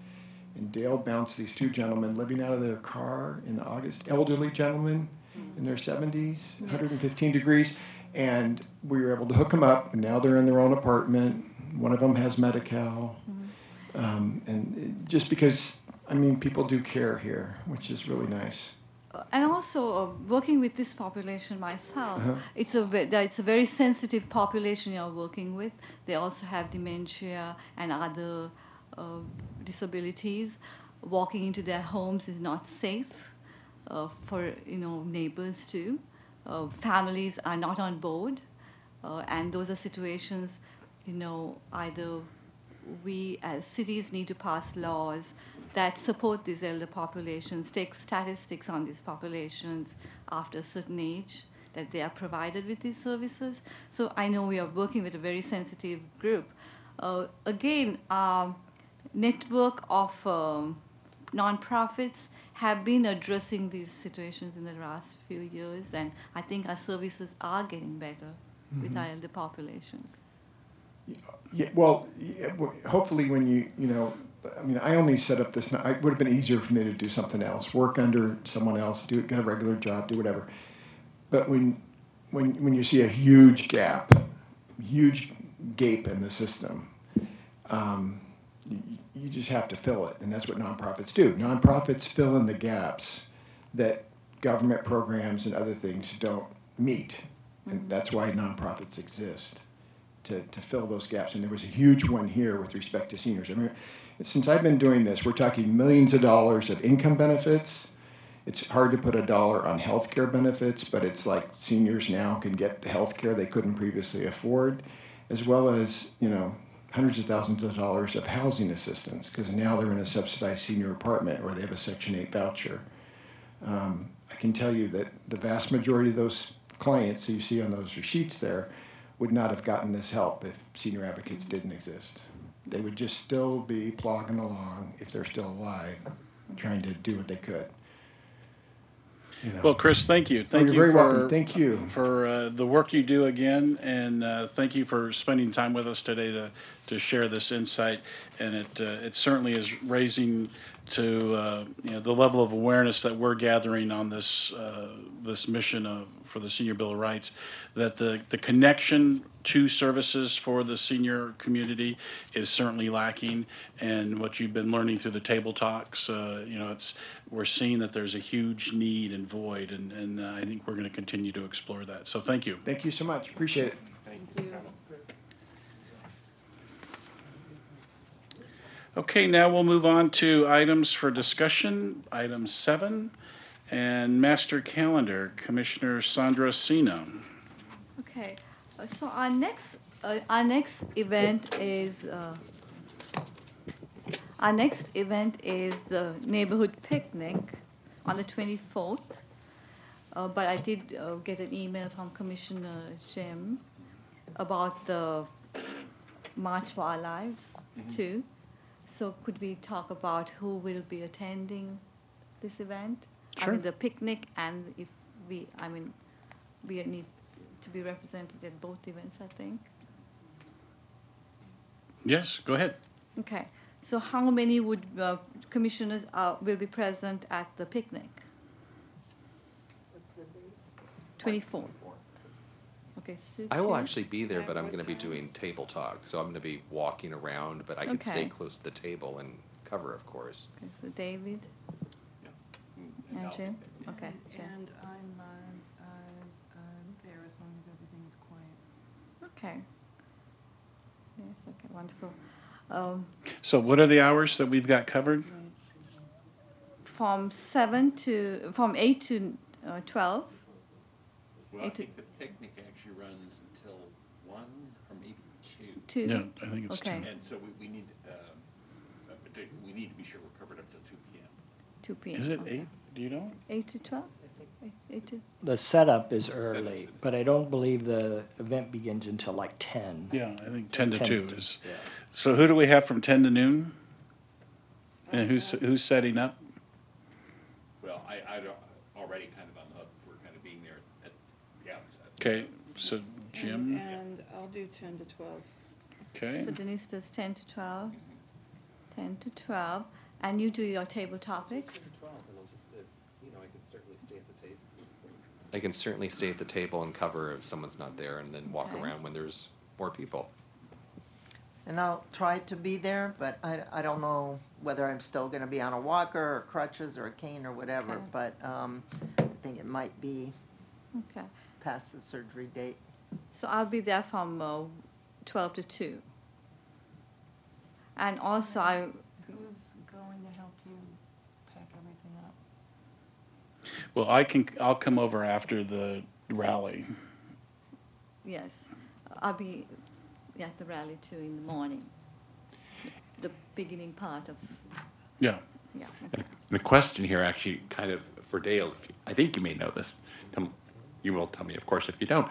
Speaker 9: And Dale bounced these 2 gentlemen living out of their car in August, elderly gentlemen in their 70s, 115 degrees, and we were able to hook them up, and now they're in their own apartment. One of them has Medi-Cal, and just because, I mean, people do care here, which is really nice.
Speaker 10: and also working with this population myself, it's a very sensitive population you're working with. They also have dementia and other disabilities. Walking into their homes is not safe for neighbors too. Families are not on board, and those are situations. Either we as cities need to pass laws that support these elder populations, take statistics on these populations after a certain age, that they are provided with these services. So I know we are working with a very sensitive group. Again, our network of nonprofits have been addressing these situations in the last few years, and I think our services are getting better with our elder populations.
Speaker 9: Yeah, well, hopefully when I mean, I only set up this. It would have been easier for me to do something else, work under someone else, get a regular job, do whatever. But when you see a huge gap, huge gape in the system, you just have to fill it, and that's what nonprofits do. Nonprofits fill in the gaps that government programs and other things don't meet, and that's why nonprofits exist. To fill those gaps. And there was a huge one here with respect to seniors. I mean, since I've been doing this, we're talking millions of dollars of income benefits. It's hard to put a dollar on health care benefits, but it's like seniors now can get the health care they couldn't previously afford, as well as, hundreds of thousands of dollars of housing assistance, because now they're in a subsidized senior apartment or they have a Section 8 voucher. I can tell you that the vast majority of those clients who you see on those sheets there would not have gotten this help if senior advocates didn't exist. They would just still be plodding along, if they're still alive, trying to do what they could. You know.
Speaker 1: Well, Chris, thank you.
Speaker 9: You're very welcome. Thank you
Speaker 1: for the work you do again, and thank you for spending time with us today to share this insight. And it certainly is raising to the level of awareness that we're gathering on this this mission for the Senior Bill of Rights, that the connection to services for the senior community is certainly lacking. And what you've been learning through the table talks, we're seeing that there's a huge need and void, and I think we're going to continue to explore that. So thank you.
Speaker 9: Thank you so much. Appreciate it.
Speaker 4: Thank you.
Speaker 1: Okay, now we'll move on to items for discussion. Item 7, and master calendar, Commissioner Sandra Sino.
Speaker 10: Okay, so our next event is the neighborhood picnic on the 24th. But I did get an email from Commissioner Jim about the March for Our Lives too. So could we talk about who will be attending this event?
Speaker 1: Sure.
Speaker 10: I mean the picnic, and if we need to be represented at both events, I think.
Speaker 1: Yes, go ahead.
Speaker 10: Okay. So how many would commissioners will be present at the picnic?
Speaker 4: What's the date?
Speaker 10: 24th. Okay. So
Speaker 8: I will
Speaker 10: two.
Speaker 8: actually be there, but I'm
Speaker 4: What
Speaker 8: going to be
Speaker 4: time?
Speaker 8: doing table talk, so I'm going to be walking around, but I could stay
Speaker 10: Okay.
Speaker 8: close to the table and cover, of course.
Speaker 10: Okay. So David and Jim. Okay. Jim.
Speaker 4: And I'm there as long as everything is quiet.
Speaker 10: Okay. Yes. Okay. Wonderful.
Speaker 1: So what are the hours that we've got covered?
Speaker 10: From 8 to 12.
Speaker 2: Well, I
Speaker 10: Eight to-
Speaker 2: think the picnic actually runs until 1 or maybe 2.
Speaker 10: 2.
Speaker 1: Yeah, I think it's
Speaker 10: Okay.
Speaker 1: 2.
Speaker 2: And so we need we need to be sure we're covered up till 2 p.m.
Speaker 10: 2 p.m.
Speaker 1: Is it
Speaker 10: Okay.
Speaker 1: 8? Do you know?
Speaker 10: 8 to 12? 8 to.
Speaker 3: The setup is early, but I don't believe the event begins until like 10.
Speaker 1: Yeah, I think 10 to
Speaker 3: 10
Speaker 1: 2
Speaker 3: to-
Speaker 1: is.
Speaker 3: yeah.
Speaker 1: So who do we have from 10 to noon? And who's setting up?
Speaker 2: Well, I don't, already kind of on the hook for kind of being there at the outset.
Speaker 1: Okay, so Jim,
Speaker 4: And I'll do 10 to 12.
Speaker 1: okay.
Speaker 10: So Denise does 10 to 12. 10 to 12. And you do your table topics?
Speaker 8: And I'll just sit, I can certainly stay at the table. I can certainly stay at the table and cover if someone's not there, and then walk
Speaker 10: Okay.
Speaker 8: around when there's more people.
Speaker 11: And I'll try to be there, but I don't know whether I'm still gonna be on a walker or crutches or a cane or whatever,
Speaker 10: Okay.
Speaker 11: but, I think it might be
Speaker 10: Okay.
Speaker 11: past the surgery date.
Speaker 10: So I'll be there from 12 to 2. And also,
Speaker 4: Who's going to help you pack everything up?
Speaker 1: Well, I'll come over after the rally.
Speaker 10: yes, I'll be at the rally too in the morning. The beginning part of,
Speaker 1: Yeah.
Speaker 10: yeah.
Speaker 2: And the question here actually kind of for Dale, I think you may know this. You will tell me, of course, if you don't.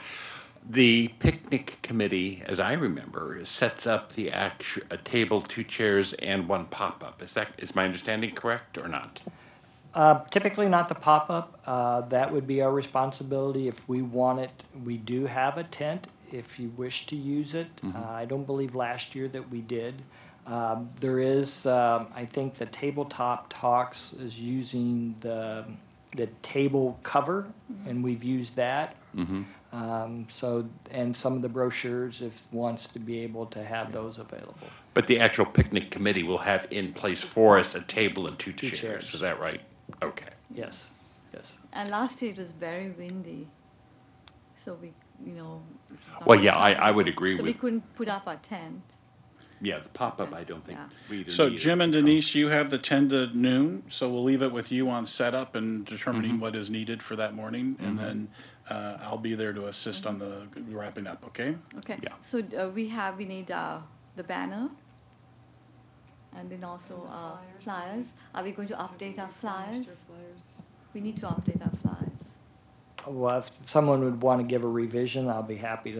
Speaker 2: The picnic committee, as I remember, sets up a table, 2 chairs, and 1 pop-up. Is my understanding correct or not?
Speaker 3: Typically not the pop-up. That would be our responsibility if we want it. We do have a tent if you wish to use it. I don't believe last year that we did. There is, I think the Tabletop Talks is using the table cover, and we've used that. And some of the brochures, if wants to be able to have those available.
Speaker 2: But the actual picnic committee will have in place for us a table and 2
Speaker 3: 2
Speaker 2: chairs.
Speaker 3: chairs.
Speaker 2: Is that right? Okay.
Speaker 3: Yes, yes.
Speaker 10: And last year it was very windy, so we, it's not
Speaker 2: Well,
Speaker 10: really
Speaker 2: yeah, I
Speaker 10: comfortable.
Speaker 2: would agree
Speaker 10: So we
Speaker 2: with,
Speaker 10: couldn't put up our tent.
Speaker 2: yeah, the pop-up, I don't think
Speaker 10: Yeah.
Speaker 2: we either
Speaker 1: So
Speaker 2: need it.
Speaker 1: Jim and Denise, you have the 10 to noon, so we'll leave it with you on setup and determining what is needed for that morning, and then I'll be there to assist on the wrapping up, okay?
Speaker 10: Okay.
Speaker 2: Yeah.
Speaker 10: So we need the banner, and then also flyers. Are we going to update our flyers?
Speaker 4: Master flyers.
Speaker 10: We need to update our flyers.
Speaker 3: Well, if someone would want to give a revision, I'll be happy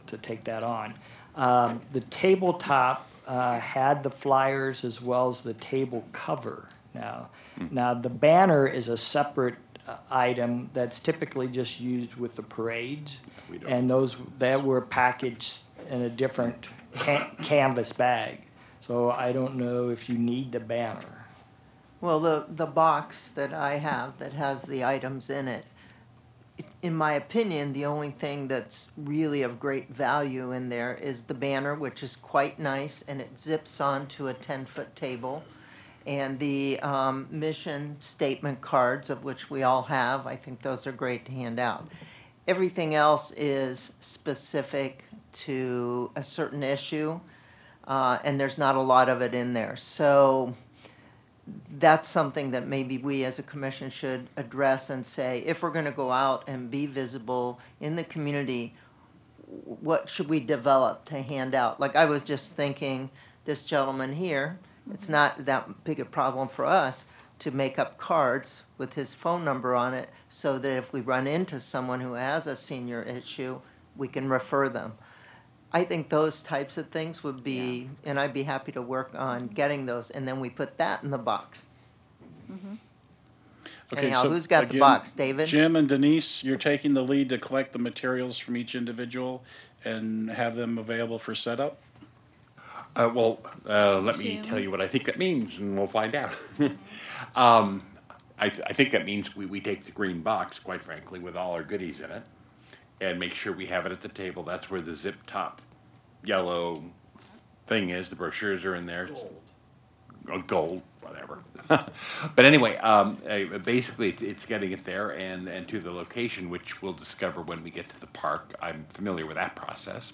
Speaker 3: to take that on. The tabletop had the flyers as well as the table cover now. Now, the banner is a separate item that's typically just used with the parades. And those that were packaged in a different canvas bag. So I don't know if you need the banner.
Speaker 11: Well, the box that I have that has the items in it, in my opinion, the only thing that's really of great value in there is the banner, which is quite nice, and it zips onto a 10-foot table. And the mission statement cards, of which we all have, I think those are great to hand out. Everything else is specific to a certain issue, and there's not a lot of it in there. So that's something that maybe we as a commission should address and say, if we're going to go out and be visible in the community, what should we develop to hand out? Like I was just thinking, this gentleman here, it's not that big a problem for us to make up cards with his phone number on it so that if we run into someone who has a senior issue, we can refer them. I think those types of things would be, and I'd be happy to work on getting those, and then we put that in the box.
Speaker 1: Okay,
Speaker 11: Anyhow,
Speaker 1: so
Speaker 11: who's got the
Speaker 1: again,
Speaker 11: box, David?
Speaker 1: Jim and Denise, you're taking the lead to collect the materials from each individual and have them available for setup?
Speaker 2: Let me tell you what I think that means, and we'll find out. I think that means we take the green box, quite frankly, with all our goodies in it, and make sure we have it at the table. That's where the zip top yellow thing is. The brochures are in there. Gold, whatever. But anyway, basically it's getting it there and to the location, which we'll discover when we get to the park. I'm familiar with that process.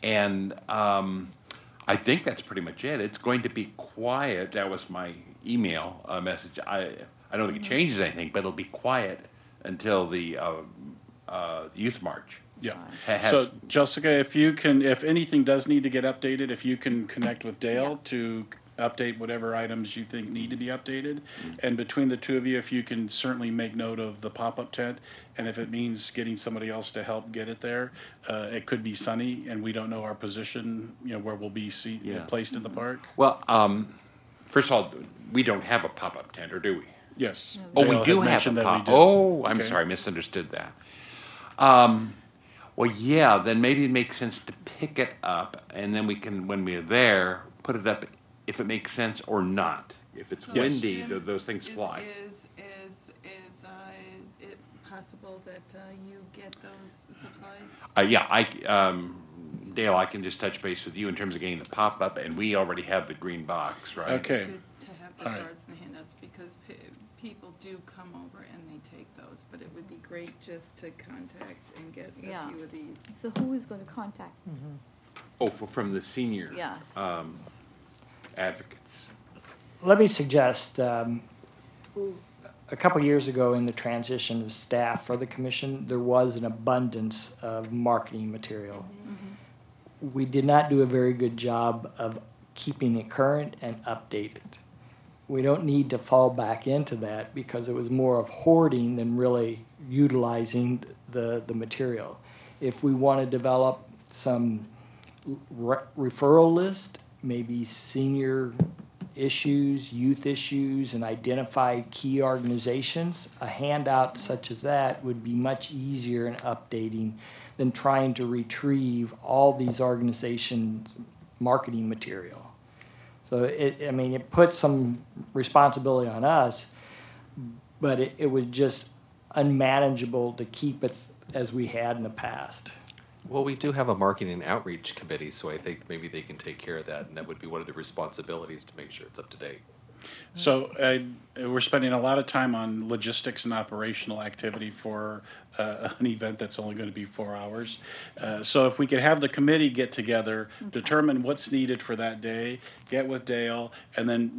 Speaker 2: And I think that's pretty much it. It's going to be quiet. That was my email message. I don't think it changes anything, but it'll be quiet until the youth march.
Speaker 1: Yeah. So Jessica, if anything does need to get updated, if you can connect with Dale to update whatever items you think need to be updated. And between the two of you, if you can certainly make note of the pop-up tent, and if it means getting somebody else to help get it there, it could be sunny, and we don't know our position, where we'll be placed in the park.
Speaker 2: Well, first of all, we don't have a pop-up tent, or do we?
Speaker 1: Yes.
Speaker 2: Oh,
Speaker 1: Dale
Speaker 2: we do
Speaker 1: had
Speaker 2: have a
Speaker 1: mentioned that we
Speaker 2: pop.
Speaker 1: do.
Speaker 2: Oh, I'm
Speaker 1: Okay.
Speaker 2: sorry, misunderstood that. Well, yeah, then maybe it makes sense to pick it up, and then we can, when we're there, put it up if it makes sense or not. If it's windy, those things fly.
Speaker 4: Is it possible that you get those supplies?
Speaker 2: Dale, I can just touch base with you in terms of getting the pop-up, and we already have the green box, right?
Speaker 1: Okay.
Speaker 4: Good to have the cards and the handouts because people do come over and they take those, but it would be great just to contact and get a few of these.
Speaker 10: So who is going to contact?
Speaker 2: Oh, from the senior
Speaker 10: Yes.
Speaker 2: advocates.
Speaker 3: Let me suggest, a couple years ago in the transition of staff for the commission, there was an abundance of marketing material. We did not do a very good job of keeping it current and updated. We don't need to fall back into that because it was more of hoarding than really utilizing the material. If we want to develop some referral list, maybe senior issues, youth issues, and identify key organizations, a handout such as that would be much easier in updating than trying to retrieve all these organizations' marketing material. So it puts some responsibility on us, but it was just unmanageable to keep it as we had in the past.
Speaker 8: Well, we do have a marketing and outreach committee, so I think maybe they can take care of that, and that would be one of the responsibilities to make sure it's up to date.
Speaker 1: So we're spending a lot of time on logistics and operational activity for an event that's only going to be 4 hours. So if we could have the committee get together, determine what's needed for that day, get with Dale, and then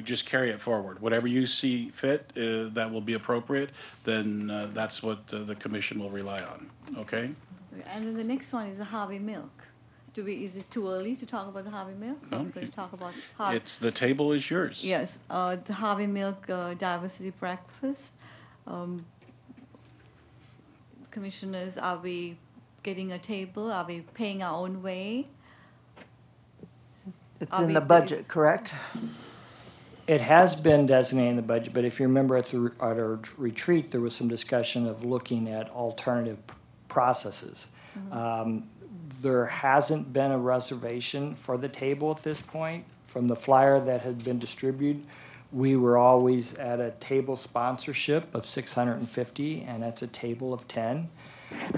Speaker 1: just carry it forward. Whatever you see fit that will be appropriate, then that's what the commission will rely on. Okay?
Speaker 10: And then the next one is the Harvey Milk. Is it too early to talk about the Harvey Milk?
Speaker 1: No,
Speaker 10: We're going to talk about
Speaker 1: the table is yours.
Speaker 10: Yes, the Harvey Milk Diversity Breakfast. commissioners, are we getting a table? Are we paying our own way?
Speaker 11: It's in the budget, correct?
Speaker 3: It has been designated in the budget, but if you remember at our retreat, there was some discussion of looking at alternative processes. There hasn't been a reservation for the table at this point. From the flyer that had been distributed, we were always at a table sponsorship of $650, and that's a table of 10.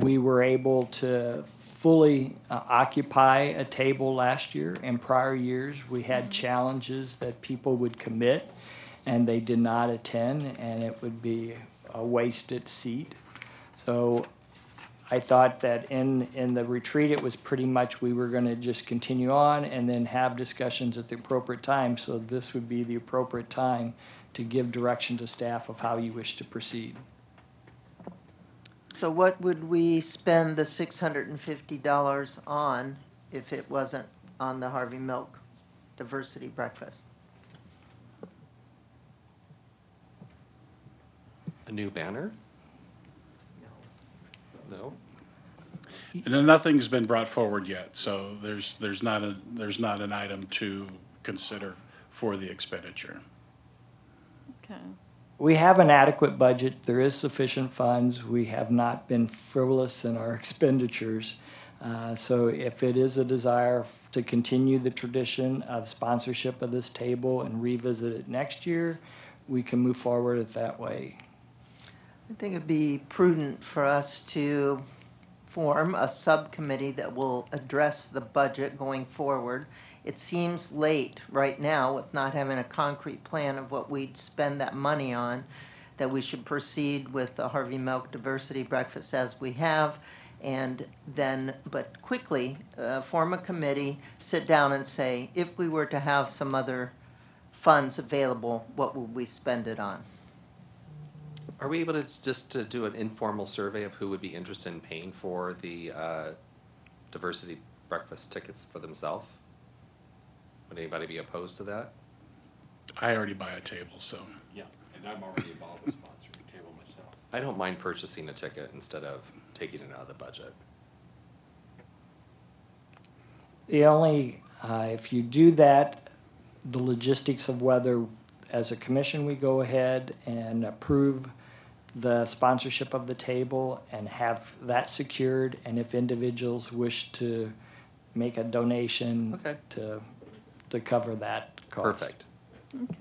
Speaker 3: We were able to fully occupy a table last year. In prior years, we had challenges that people would commit and they did not attend, and it would be a wasted seat. So I thought that in the retreat, it was pretty much we were going to just continue on and then have discussions at the appropriate time. So this would be the appropriate time to give direction to staff of how you wish to proceed.
Speaker 11: So what would we spend the $650 on if it wasn't on the Harvey Milk Diversity Breakfast?
Speaker 8: A new banner? No.
Speaker 1: And then nothing's been brought forward yet, so there's not an item to consider for the expenditure.
Speaker 10: Okay.
Speaker 3: We have an adequate budget. There is sufficient funds. We have not been frivolous in our expenditures. So if it is a desire to continue the tradition of sponsorship of this table and revisit it next year, we can move forward it that way.
Speaker 11: I think it'd be prudent for us to form a subcommittee that will address the budget going forward. It seems late right now with not having a concrete plan of what we'd spend that money on, that we should proceed with the Harvey Milk Diversity Breakfast as we have, and then, but quickly, form a committee, sit down and say, if we were to have some other funds available, what would we spend it on?
Speaker 8: Are we able to just to do an informal survey of who would be interested in paying for the diversity breakfast tickets for themselves? Would anybody be opposed to that?
Speaker 1: I already buy a table, so.
Speaker 6: Yeah, and I'm already involved with sponsoring a table myself.
Speaker 8: I don't mind purchasing a ticket instead of taking it out of the budget.
Speaker 3: The only, if you do that, the logistics of whether, as a commission, we go ahead and approve the sponsorship of the table and have that secured, and if individuals wish to make a donation
Speaker 8: Okay.
Speaker 3: to cover that cost.
Speaker 8: Perfect.
Speaker 10: Okay.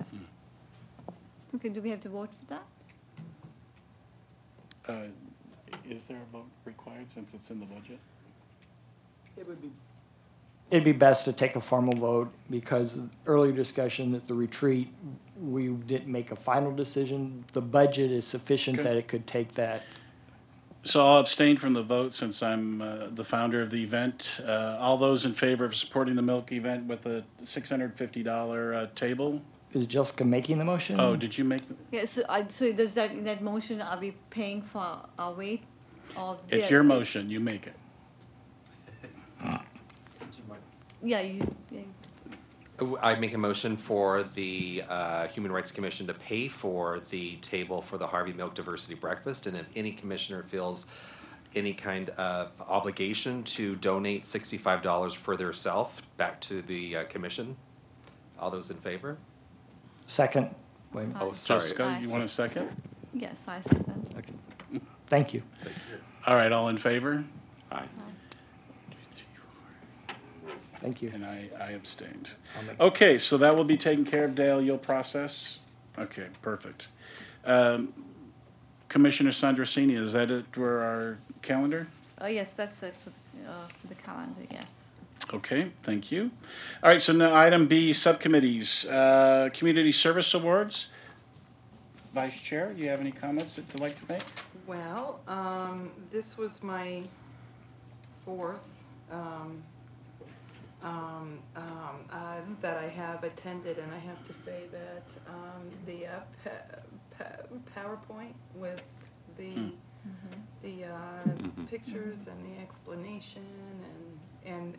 Speaker 10: Okay, do we have to vote for that?
Speaker 1: Is there a vote required since it's in the budget?
Speaker 3: It'd be best to take a formal vote because earlier discussion at the retreat, we didn't make a final decision. The budget is sufficient
Speaker 1: Okay.
Speaker 3: that it could take that.
Speaker 1: So I'll abstain from the vote since I'm the founder of the event. All those in favor of supporting the Milk event with a $650 table?
Speaker 3: Is Jessica making the motion?
Speaker 1: Oh, did you make?
Speaker 10: Yeah, so does that, in that motion, are we paying for our weight? Or
Speaker 1: It's your motion, you make it.
Speaker 10: Yeah, yeah.
Speaker 8: I make a motion for the Human Rights Commission to pay for the table for the Harvey Milk Diversity Breakfast, and if any commissioner feels any kind of obligation to donate $65 for their self back to the commission. All those in favor?
Speaker 3: Second. Wait a minute.
Speaker 8: Oh, sorry.
Speaker 1: Jessica, you want a second?
Speaker 10: Yes, I second.
Speaker 3: Okay. Thank you.
Speaker 8: Thank you.
Speaker 1: All right, all in favor?
Speaker 6: Aye.
Speaker 3: Thank you.
Speaker 1: And I abstained.
Speaker 3: I'll make-
Speaker 1: Okay, so that will be taken care of, Dale, you'll process? Okay, perfect. Commissioner Sandrasini, is that it for our calendar?
Speaker 10: Oh, yes, that's it for the calendar, yes.
Speaker 1: Okay, thank you. All right, so now item B, subcommittees. Community Service Awards. Vice Chair, do you have any comments that you'd like to make?
Speaker 4: Well, this was my fourth that I have attended, and I have to say that the PowerPoint with the pictures and the explanation and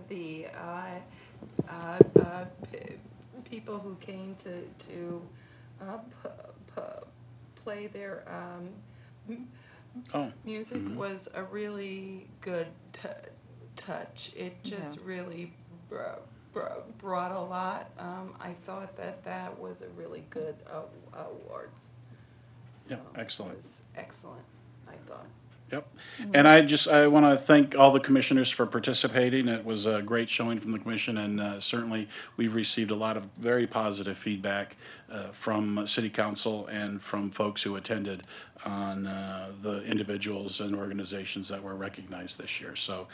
Speaker 4: the people who came to play their
Speaker 1: Oh,
Speaker 4: music was a really good touch. It just really brought a lot. I thought that was a really good awards.
Speaker 1: yeah,
Speaker 4: So
Speaker 1: excellent.
Speaker 4: It was excellent, I thought.
Speaker 1: Yep. And I want to thank all the commissioners for participating. It was a great showing from the commission, and certainly we've received a lot of very positive feedback from city council and from folks who attended on the individuals and organizations that were recognized this year. So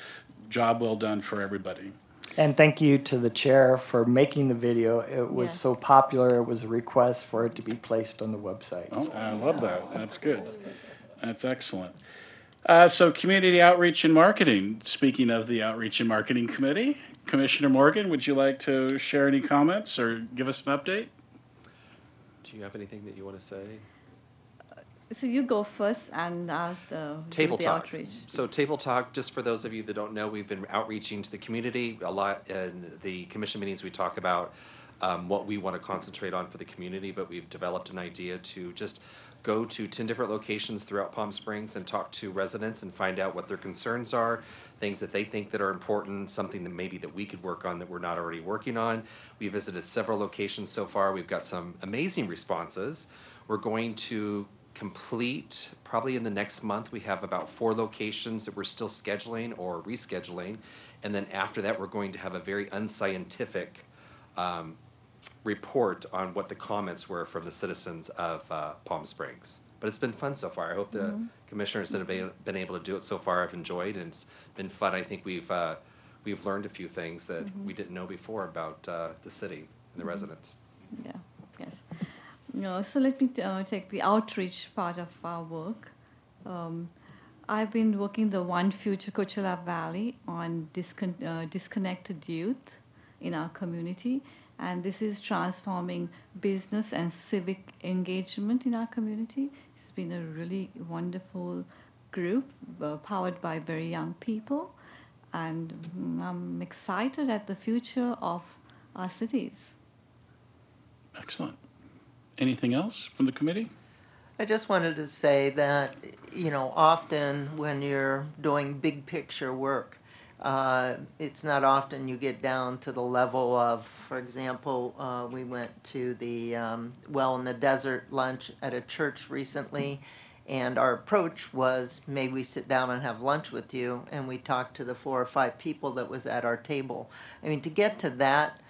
Speaker 1: job well done for everybody.
Speaker 3: And thank you to the chair for making the video. It was
Speaker 10: Yes.
Speaker 3: so popular, it was a request for it to be placed on the website.
Speaker 1: Oh, I love that. That's good. That's excellent. So community outreach and marketing. Speaking of the outreach and marketing committee, Commissioner Morgan, would you like to share any comments or give us an update?
Speaker 8: Do you have anything that you want to say?
Speaker 10: So you go first, and I'll
Speaker 8: Table
Speaker 10: do the
Speaker 8: Talk.
Speaker 10: outreach.
Speaker 8: So Table Talk, just for those of you that don't know, we've been outreaching to the community a lot. In the commission meetings, we talk about what we want to concentrate on for the community, but we've developed an idea to just go to 10 different locations throughout Palm Springs and talk to residents and find out what their concerns are, things that they think that are important, something that maybe that we could work on that we're not already working on. We visited several locations so far. We've got some amazing responses. We're going to complete, probably in the next month, we have about 4 locations that we're still scheduling or rescheduling. And then after that, we're going to have a very unscientific report on what the comments were from the citizens of Palm Springs. But it's been fun so far. I hope the commissioners that have been able to do it so far have enjoyed, and it's been fun. I think we've learned a few things that we didn't know before about the city and the residents.
Speaker 10: Yeah, yes. So let me take the outreach part of our work. I've been working the One Future Coachella Valley on disconnected youth in our community, and this is transforming business and civic engagement in our community. It's been a really wonderful group powered by very young people, and I'm excited at the future of our cities.
Speaker 1: Excellent. Anything else from the committee?
Speaker 11: I just wanted to say that, often when you're doing big picture work, it's not often you get down to the level of, for example, we went to the Well in the Desert lunch at a church recently, and our approach was, maybe we sit down and have lunch with you, and we talked to the 4 or 5 people that was at our table. I mean, to get to that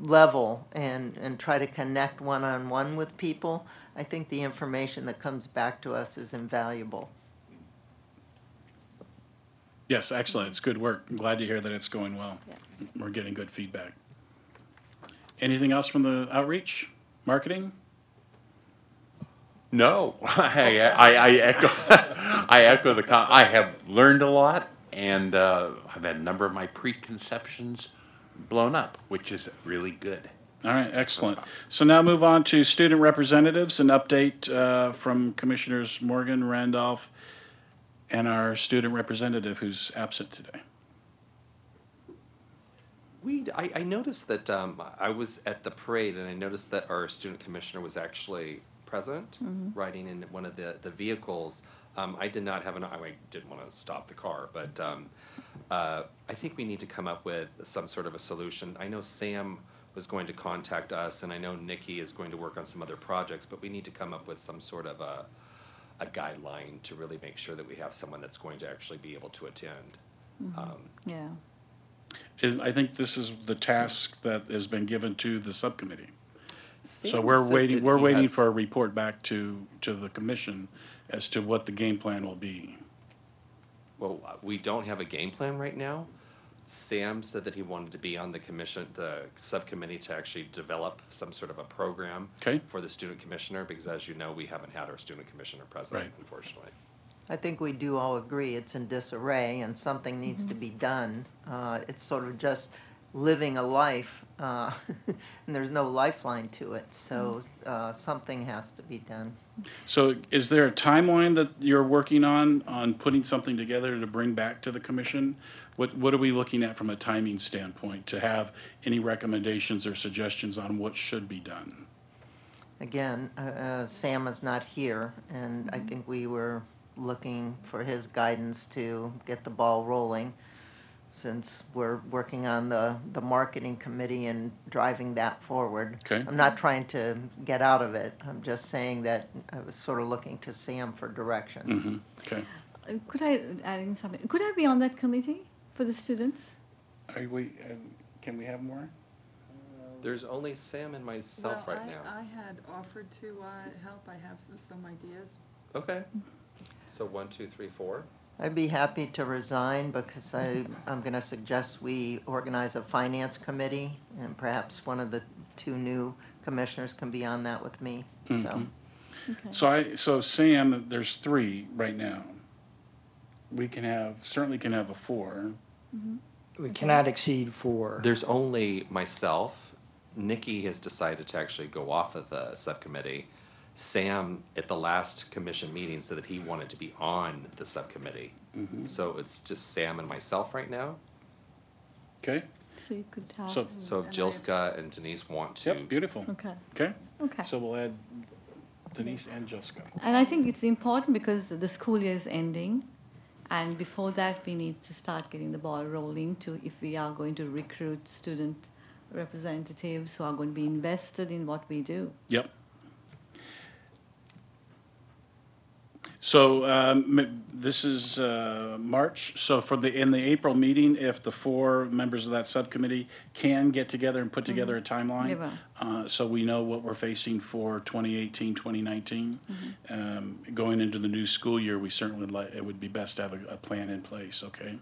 Speaker 11: level and try to connect one-on-one with people, I think the information that comes back to us is invaluable.
Speaker 1: Yes, excellent. It's good work. I'm glad to hear that it's going well.
Speaker 10: Yes.
Speaker 1: We're getting good feedback. Anything else from the outreach, marketing?
Speaker 2: No, I echo. I echo the. I have learned a lot, and I've had a number of my preconceptions blown up, which is really good.
Speaker 1: All right, excellent. So now move on to student representatives, an update from Commissioners Morgan, Randolph, and our student representative who's absent today.
Speaker 8: I noticed that I was at the parade, and I noticed that our student commissioner was actually present, riding in one of the vehicles. I did not have I didn't want to stop the car, but I think we need to come up with some sort of a solution. I know Sam was going to contact us, and I know Nikki is going to work on some other projects, but we need to come up with some sort of a guideline to really make sure that we have someone that's going to actually be able to attend.
Speaker 10: Yeah.
Speaker 1: I think this is the task that has been given to the subcommittee. So
Speaker 8: Sam
Speaker 1: we're
Speaker 8: said
Speaker 1: waiting.
Speaker 8: that
Speaker 1: We're
Speaker 8: he
Speaker 1: waiting
Speaker 8: has-
Speaker 1: for a report back to the commission as to what the game plan will be.
Speaker 8: Well, we don't have a game plan right now. Sam said that he wanted to be on the subcommittee to actually develop some sort of a program
Speaker 1: Okay.
Speaker 8: for the student commissioner, because as you know, we haven't had our student commissioner present,
Speaker 1: Right.
Speaker 8: unfortunately.
Speaker 11: I think we do all agree it's in disarray and something needs to be done. It's sort of just living a life, and there's no lifeline to it, so something has to be done.
Speaker 1: So is there a timeline that you're working on putting something together to bring back to the commission? What are we looking at from a timing standpoint to have any recommendations or suggestions on what should be done?
Speaker 11: Again, Sam is not here, and I think we were, looking for his guidance to get the ball rolling, since we're working on the marketing committee and driving that forward.
Speaker 1: Okay.
Speaker 11: I'm not trying to get out of it. I'm just saying that I was sort of looking to Sam for direction.
Speaker 1: Mm-hmm. Okay.
Speaker 10: Could I add in something? Could I be on that committee for the students?
Speaker 1: Are we, can we have more?
Speaker 8: There's only Sam and myself right now.
Speaker 4: I had offered to help. I have some ideas.
Speaker 8: Okay. So 1, 2, 3, 4.
Speaker 11: I'd be happy to resign because I'm going to suggest we organize a finance committee, and perhaps one of the 2 new commissioners can be on that with me. So,
Speaker 10: Okay.
Speaker 1: So Sam, there's 3 right now. We certainly can have a 4.
Speaker 3: We cannot exceed 4.
Speaker 8: There's only myself. Nikki has decided to actually go off of the subcommittee. Sam, at the last commission meeting, said that he wanted to be on the subcommittee. So it's just Sam and myself right now.
Speaker 1: Okay.
Speaker 10: So you could have.
Speaker 8: So if Jilska and Denise want to.
Speaker 1: Yep, beautiful.
Speaker 10: Okay.
Speaker 1: Okay.
Speaker 10: Okay.
Speaker 1: So we'll add Denise and Jessica.
Speaker 10: And I think it's important because the school year is ending, and before that we need to start getting the ball rolling to if we are going to recruit student representatives who are going to be invested in what we do.
Speaker 1: Yep. So this is March. So in the April meeting, if the 4 members of that subcommittee can get together and put together a timeline,
Speaker 10: They will.
Speaker 1: so we know what we're facing for 2018, 2019, going into the new school year, we certainly it would be best to have a plan in place. Okay.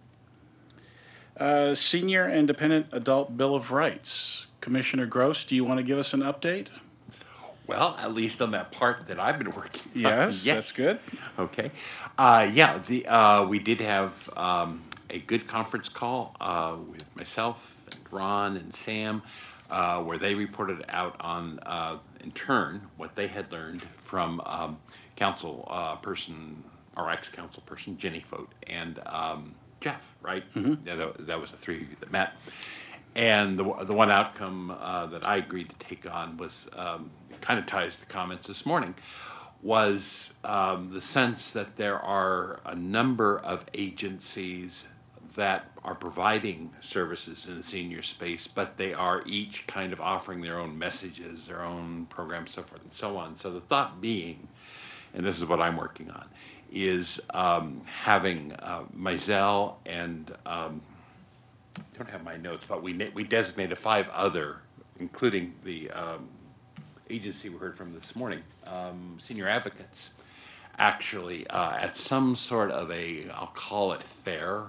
Speaker 1: Senior Independent Adult Bill of Rights. Commissioner Gross, do you want to give us an update?
Speaker 2: Well, at least on that part that I've been working on.
Speaker 1: Yes, that's good.
Speaker 2: Okay. We did have a good conference call with myself and Ron and Sam, where they reported out on, in turn, what they had learned from council person, or ex-council person, Jenny Fote, and Jeff, right? Mm-hmm. Yeah, that was the 3 of you that met. And the one outcome that I agreed to take on was, kind of ties to comments this morning, was the sense that there are a number of agencies that are providing services in the senior space, but they are each kind of offering their own messages, their own programs, so forth and so on. So the thought being, and this is what I'm working on, is having Mizell and I don't have my notes, but we designated 5 other, including the agency we heard from this morning, senior advocates, actually at some sort of I'll call it fair,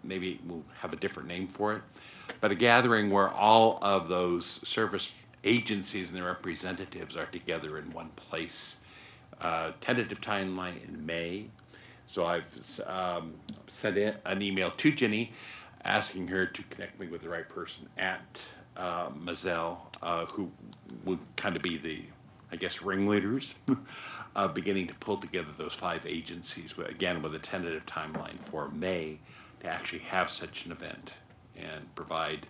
Speaker 2: maybe we'll have a different name for it, but a gathering where all of those service agencies and their representatives are together in one place. Tentative timeline in May. So I've sent an email to Jenny asking her to connect me with the right person at Mizell, who would kind of be the, I guess, ringleaders, beginning to pull together those 5 agencies, again, with a tentative timeline for May, to actually have such an event and provide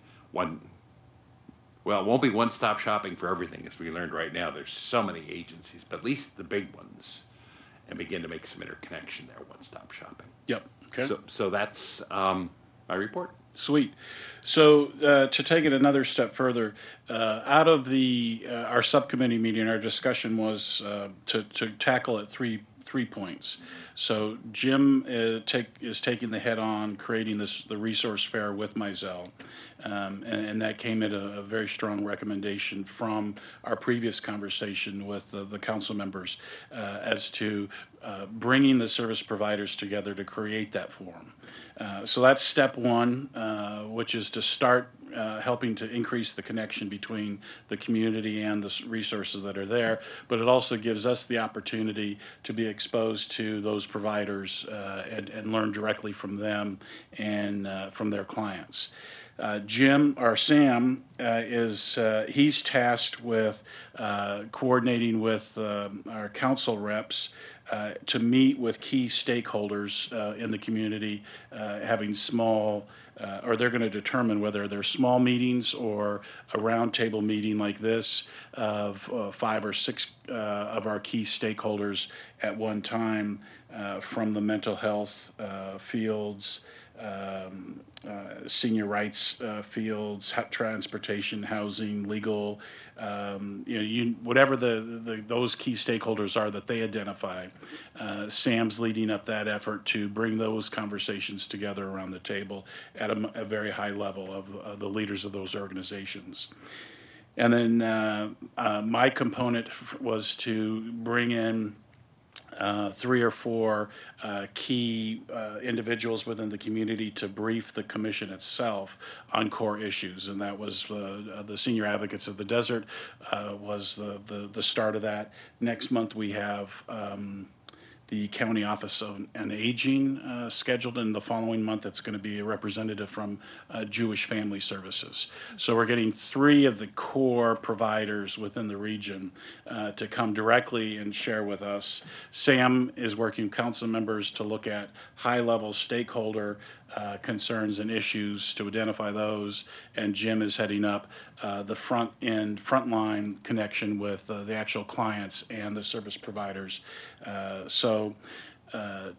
Speaker 2: it won't be one-stop shopping for everything, as we learned right now. There's so many agencies, but at least the big ones, and begin to make some interconnection there, one-stop shopping.
Speaker 1: Yep. Okay.
Speaker 2: So that's my report.
Speaker 1: Sweet. So to take it another step further, out of our subcommittee meeting, our discussion was to tackle it three points. So Jim is taking the head on creating the resource fair with Mizell, and that came at a very strong recommendation from our previous conversation with the council members as to bringing the service providers together to create that forum. So that's step 1, which is to start helping to increase the connection between the community and the resources that are there, but it also gives us the opportunity to be exposed to those providers and learn directly from them and from their clients. Sam he's tasked with coordinating with our council reps to meet with key stakeholders in the community, having small, or they're going to determine whether they're small meetings or a roundtable meeting like this of 5 or 6 of our key stakeholders at one time from the mental health fields, senior rights fields, transportation, housing, legal, whatever those key stakeholders are that they identify. Sam's leading up that effort to bring those conversations together around the table at a very high level of the leaders of those organizations. And then my component was to bring in 3 or 4 key individuals within the community to brief the commission itself on core issues, and that was the Senior Advocates of the Desert was the start of that. Next month we have the County Office on Aging scheduled, and the following month it's going to be a representative from Jewish Family Services. So we're getting 3 of the core providers within the region to come directly and share with us. Sam is working with council members to look at high-level stakeholder concerns and issues to identify those, and Jim is heading up the frontline connection with the actual clients and the service providers. So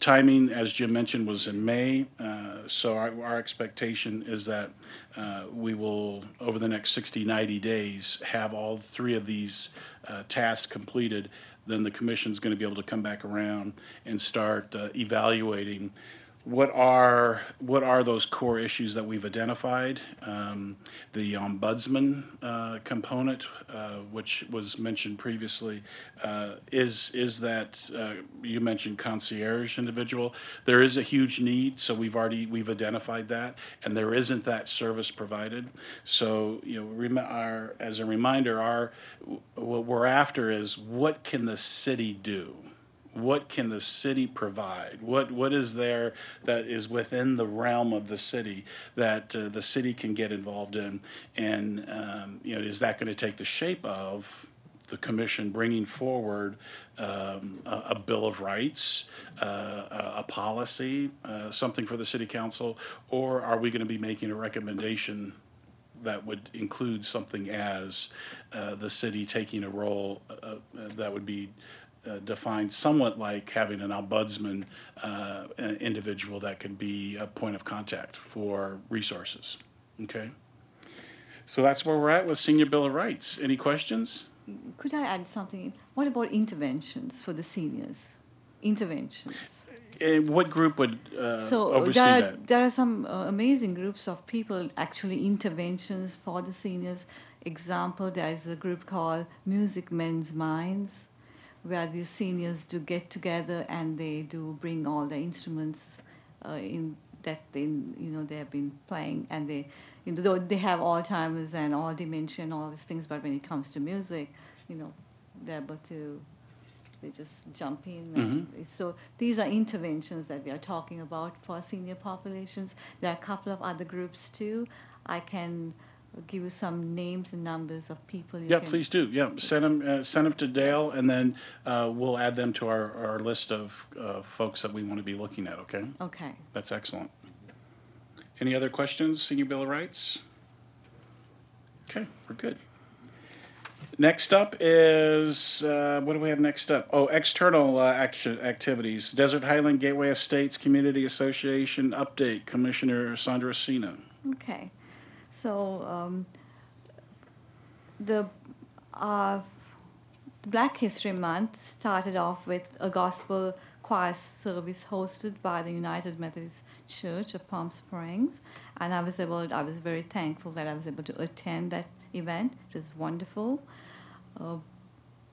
Speaker 1: timing, as Jim mentioned, was in May. So our expectation is that we will, over the next 60, 90 days, have all 3 of these tasks completed. Then the commission's going to be able to come back around and start evaluating what are those core issues that we've identified. The ombudsman component, which was mentioned previously, is that you mentioned concierge individual. There is a huge need, so we've identified that, and there isn't that service provided. So as a reminder, what we're after is, what can the city do? What can the city provide? What is there that is within the realm of the city that the city can get involved in? And is that going to take the shape of the commission bringing forward a Bill of Rights, a policy, something for the city council, or are we going to be making a recommendation that would include something as the city taking a role that would be defined somewhat like having an ombudsman individual that could be a point of contact for resources. Okay? So that's where we're at with Senior Bill of Rights. Any questions?
Speaker 10: Could I add something? What about interventions for the seniors? Interventions.
Speaker 1: And what group would oversee that?
Speaker 10: There are some amazing groups of people, actually interventions for the seniors. Example, there is a group called Music Men's Minds, where the seniors do get together and they do bring all the instruments that they have been playing, and they though they have Alzheimer's and all dementia and all these things, but when it comes to music, they're able to just jump in.
Speaker 1: Mm-hmm.
Speaker 10: So these are interventions that we are talking about for senior populations. There are a couple of other groups too. I can give you some names and numbers of people.
Speaker 1: Please do. Yeah, send them to Dale, and then we'll add them to our list of folks that we want to be looking at. Okay.
Speaker 10: Okay.
Speaker 1: That's excellent. Any other questions? Senior Bill of Rights. Okay, we're good. Next up is what do we have next up? Oh, external activities. Desert Highland Gateway Estates Community Association update. Commissioner Sandra Sina.
Speaker 10: Okay. So the Black History Month started off with a gospel choir service hosted by the United Methodist Church of Palm Springs, and I was very thankful that I was able to attend that event. It was wonderful.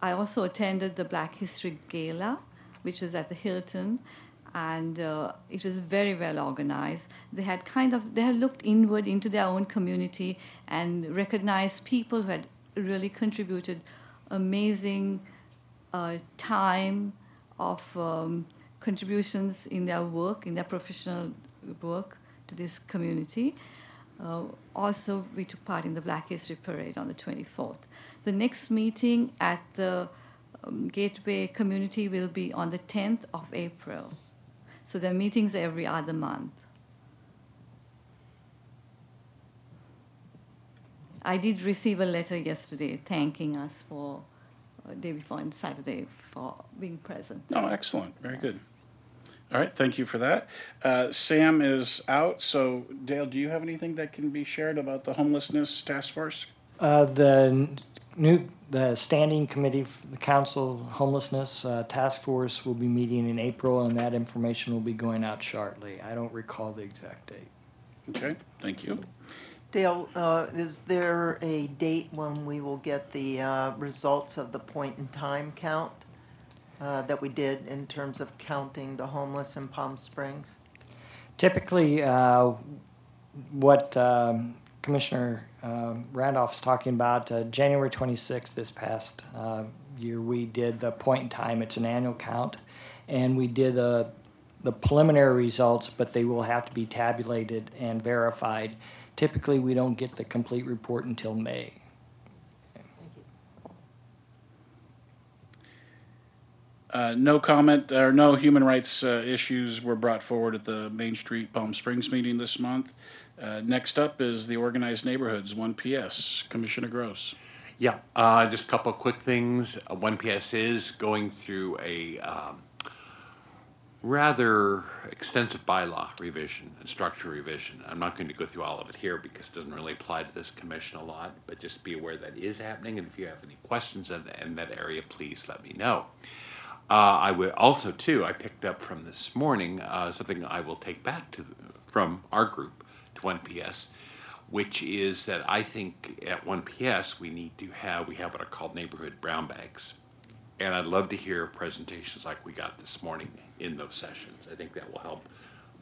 Speaker 10: I also attended the Black History Gala, which was at the Hilton, and it was very well organized. They had looked inward into their own community and recognized people who had really contributed amazing time of contributions in their work, in their professional work to this community. Also, we took part in the Black History Parade on the 24th. The next meeting at the Gateway community will be on the 10th of April. So there are meetings every other month. I did receive a letter yesterday thanking us for day before and Saturday for being present.
Speaker 1: Oh, excellent. Very good. All right, thank you for that. Sam is out, so Dale, do you have anything that can be shared about the homelessness task force?
Speaker 3: The standing committee, the council homelessness task force will be meeting in April, and that information will be going out shortly. I don't recall the exact date.
Speaker 1: Okay, thank you.
Speaker 11: Dale, is there a date when we will get the results of the point-in-time count that we did in terms of counting the homeless in Palm Springs?
Speaker 3: Typically, what Commissioner Randolph's talking about, January 26th this past year, we did the point in time. It's an annual count, and we did the preliminary results, but they will have to be tabulated and verified. Typically, we don't get the complete report until May.
Speaker 1: No comment or no human rights issues were brought forward at the Main Street Palm Springs meeting this month. Next up is the Organized Neighborhoods, 1PS. Commissioner Gross.
Speaker 2: Yeah, just a couple of quick things. 1PS is going through a rather extensive bylaw revision and structure revision. I'm not going to go through all of it here because it doesn't really apply to this commission a lot, but just be aware that is happening, and if you have any questions in that area, please let me know. I would also, too, I picked up from this morning something I will take back from our group to 1PS, which is that I think at 1PS we have what are called neighborhood brown bags. And I'd love to hear presentations like we got this morning in those sessions. I think that will help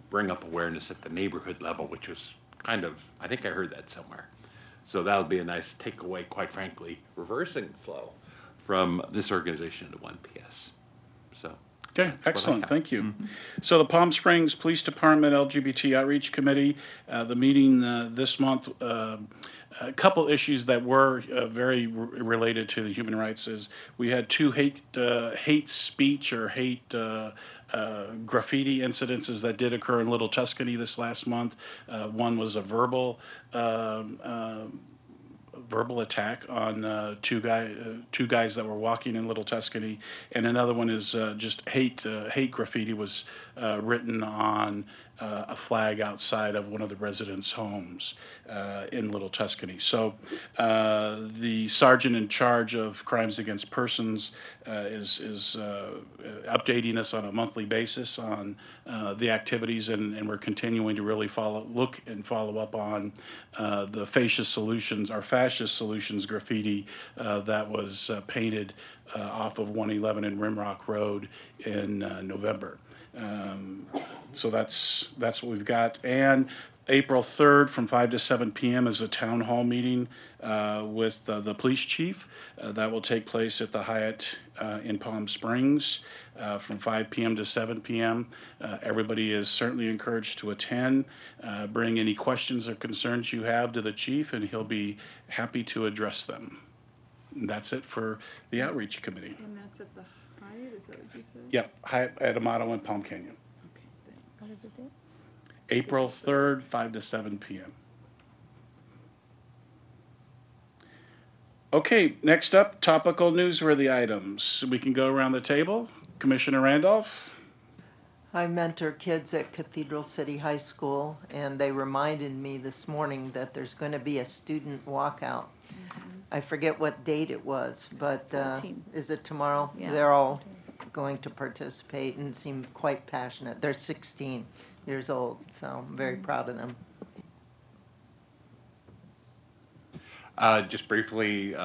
Speaker 2: bring up awareness at the neighborhood level, which was kind of, I think I heard that somewhere. So that'll be a nice takeaway, quite frankly, reversing the flow from this organization to 1PS. So.
Speaker 1: Okay, excellent, thank you. Mm-hmm. So the Palm Springs Police Department LGBT Outreach Committee, the meeting this month, a couple issues that were very related to the human rights is we had two hate speech or hate graffiti incidences that did occur in Little Tuscany this last month. One was a verbal attack on two guys that were walking in Little Tuscany, and another one is just hate graffiti was written on a flag outside of one of the residents' homes in Little Tuscany. So the sergeant in charge of crimes against persons is updating us on a monthly basis on the activities, and we're continuing to really look and follow up on the fascist solutions graffiti that was painted off of 111 and Rimrock Road in November. So that's what we've got. And April 3rd from 5 to 7 p.m. is a town hall meeting with the police chief. That will take place at the Hyatt in Palm Springs from 5 p.m. to 7 p.m. Everybody is certainly encouraged to attend. Bring any questions or concerns you have to the chief, and he'll be happy to address them. And that's it for the outreach committee.
Speaker 4: And that's at the Hyatt, is that what you said?
Speaker 1: Yep, Hyatt at Amato and Palm Canyon.
Speaker 4: Okay, thanks.
Speaker 1: April 3rd, 5 to 7 p.m. Okay, next up, topical newsworthy items. We can go around the table. Commissioner Randolph.
Speaker 11: I mentor kids at Cathedral City High School, and they reminded me this morning that there's going to be a student walkout. I forget what date it was, but is it tomorrow?
Speaker 10: Yeah.
Speaker 11: They're all going to participate and seem quite passionate. They're 16 years old, so I'm very proud of them.
Speaker 2: Just briefly,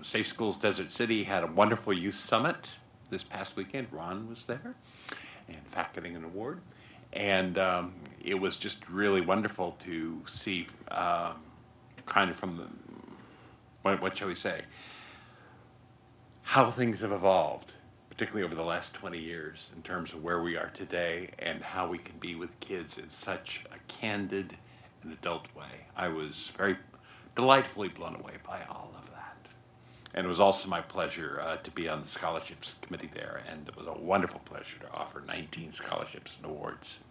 Speaker 2: Safe Schools Desert City had a wonderful youth summit this past weekend. Ron was there, and in fact getting an award. And it was just really wonderful to see kind of from the, what shall we say, how things have evolved, particularly over the last 20 years in terms of where we are today and how we can be with kids in such a candid and adult way. I was very delightfully blown away by all of that. And it was also my pleasure to be on the scholarships committee there, and it was a wonderful pleasure to offer 19 scholarships and awards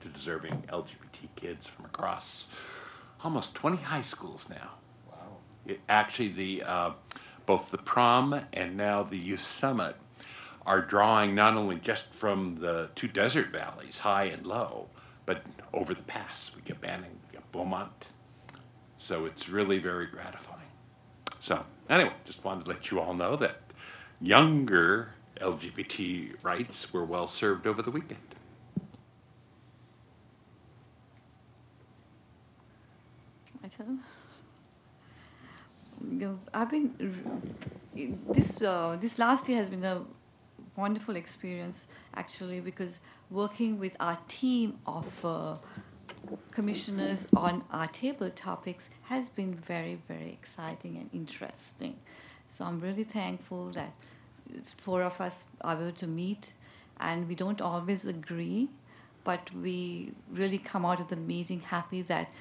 Speaker 2: to deserving LGBT kids from across almost 20 high schools now. Wow. Actually, both the prom and now the youth summit are drawing not only just from the two desert valleys, high and low, but over the pass. We get Banning, we get Beaumont. So it's really very gratifying. So anyway, just wanted to let you all know that younger LGBT rights were well served over the weekend.
Speaker 10: My turn. I've been this last year has been a wonderful experience actually, because working with our team of commissioners on our table topics has been very, very exciting and interesting. So I'm really thankful that 4 of us are able to meet, and we don't always agree, but we really come out of the meeting happy that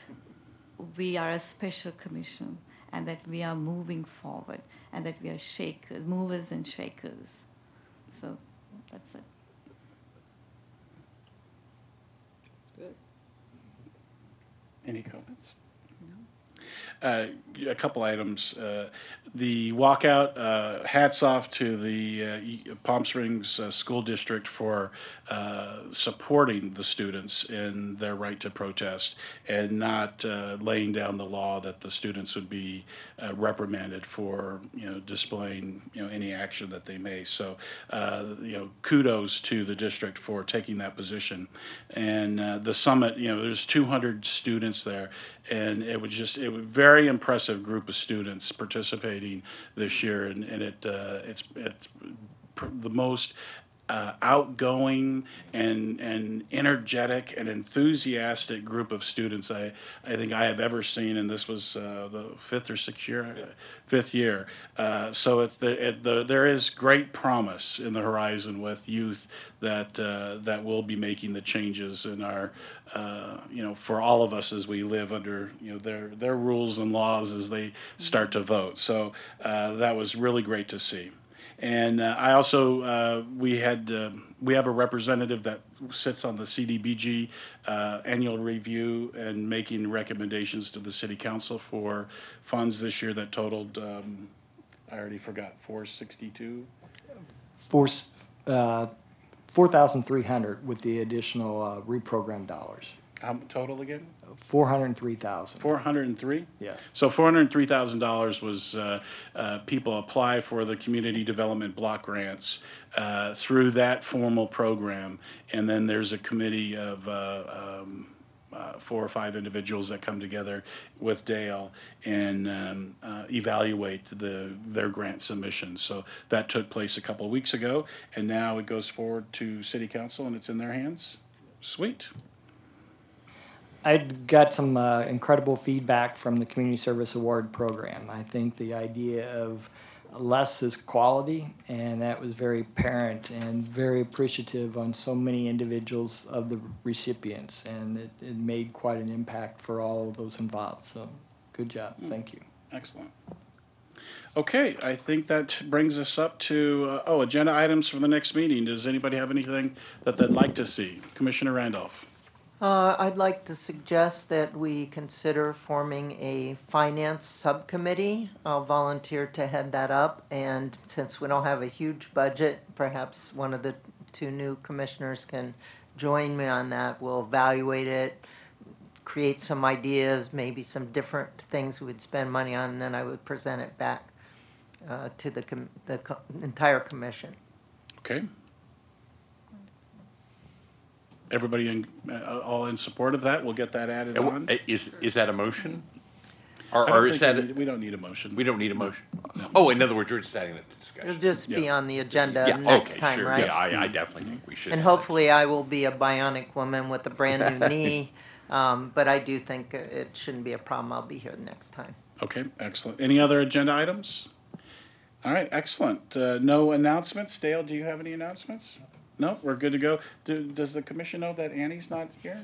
Speaker 10: we are a special commission and that we are moving forward and that we are shakers, movers and shakers. So that's it.
Speaker 4: That's good.
Speaker 1: Any comments? A couple items. The walkout, hats off to the Palm Springs School District for supporting the students in their right to protest and not laying down the law that the students would be reprimanded for, displaying, any action that they may. So, kudos to the district for taking that position. And the summit, there's 200 students there, and it was very impressive group of students participating this year, and it's the most outgoing and energetic and enthusiastic group of students I think I have ever seen, and this was the fifth year. So there is great promise in the horizon with youth that will be making the changes in our for all of us as we live under their rules and laws as they start to vote. So that was really great to see. And I also, we have a representative that sits on the CDBG annual review and making recommendations to the city council for funds this year that totaled, I already forgot, 462?
Speaker 3: 4,300 with the additional reprogram dollars.
Speaker 1: How total again?
Speaker 3: 403,000.
Speaker 1: 403?
Speaker 3: Yeah.
Speaker 1: So $403,000 was people apply for the community development block grants through that formal program, and then there's a committee of 4 or 5 individuals that come together with Dale and evaluate their grant submissions. So that took place a couple of weeks ago, and now it goes forward to City Council, and it's in their hands. Sweet.
Speaker 3: I got some incredible feedback from the Community Service Award program. I think the idea of less is quality, and that was very apparent and very appreciative on so many individuals of the recipients, and it made quite an impact for all of those involved. So good job. Thank you.
Speaker 1: Excellent. Okay, I think that brings us up to, agenda items for the next meeting. Does anybody have anything that they'd like to see? Commissioner Randolph.
Speaker 11: I'd like to suggest that we consider forming a finance subcommittee. I'll volunteer to head that up, and since we don't have a huge budget, perhaps one of the 2 new commissioners can join me on that. We'll evaluate it, create some ideas, maybe some different things we'd spend money on, and then I would present it back to the entire commission.
Speaker 1: Okay. Everybody all in support of that? We'll get that added on.
Speaker 2: Is that a motion?
Speaker 1: Or is that we don't need a motion.
Speaker 2: We don't need a motion.
Speaker 1: No.
Speaker 2: Oh, in other words, we're just adding that to discussion.
Speaker 11: It'll just be on the agenda
Speaker 2: Yeah,
Speaker 11: next
Speaker 2: okay,
Speaker 11: time,
Speaker 2: sure.
Speaker 11: right?
Speaker 2: Yeah, I definitely think we should.
Speaker 11: And
Speaker 2: have that.
Speaker 11: hopefully I will be a bionic woman with a brand new knee, but I do think it shouldn't be a problem. I'll be here the next time.
Speaker 1: Okay, excellent. Any other agenda items? All right, excellent. No announcements. Dale, do you have any announcements? No, we're good to go. Does the commission know that Annie's not here?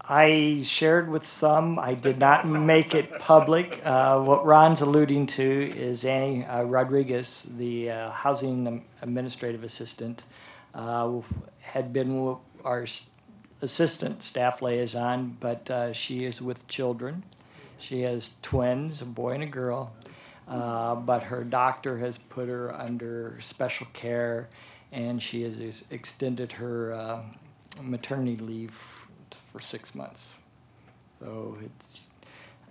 Speaker 3: I shared with some. I did not make it public. What Ron's alluding to is Annie Rodriguez, the housing administrative assistant, had been our assistant staff liaison, but she is with children. She has twins, a boy and a girl. but her doctor has put her under special care, and she has extended her maternity leave for 6 months. So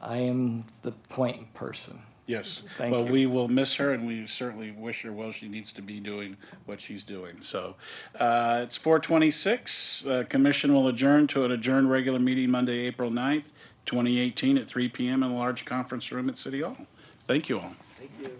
Speaker 3: I am the point person.
Speaker 1: Yes.
Speaker 3: Thank
Speaker 1: Well,
Speaker 3: you.
Speaker 1: we will miss her, and we certainly wish her well. She needs to be doing what she's doing. So it's 4:26. Commission will adjourn to an adjourned regular meeting Monday, April 9th, 2018 at 3 p.m. in a large conference room at City Hall. Thank you all.
Speaker 8: Thank you.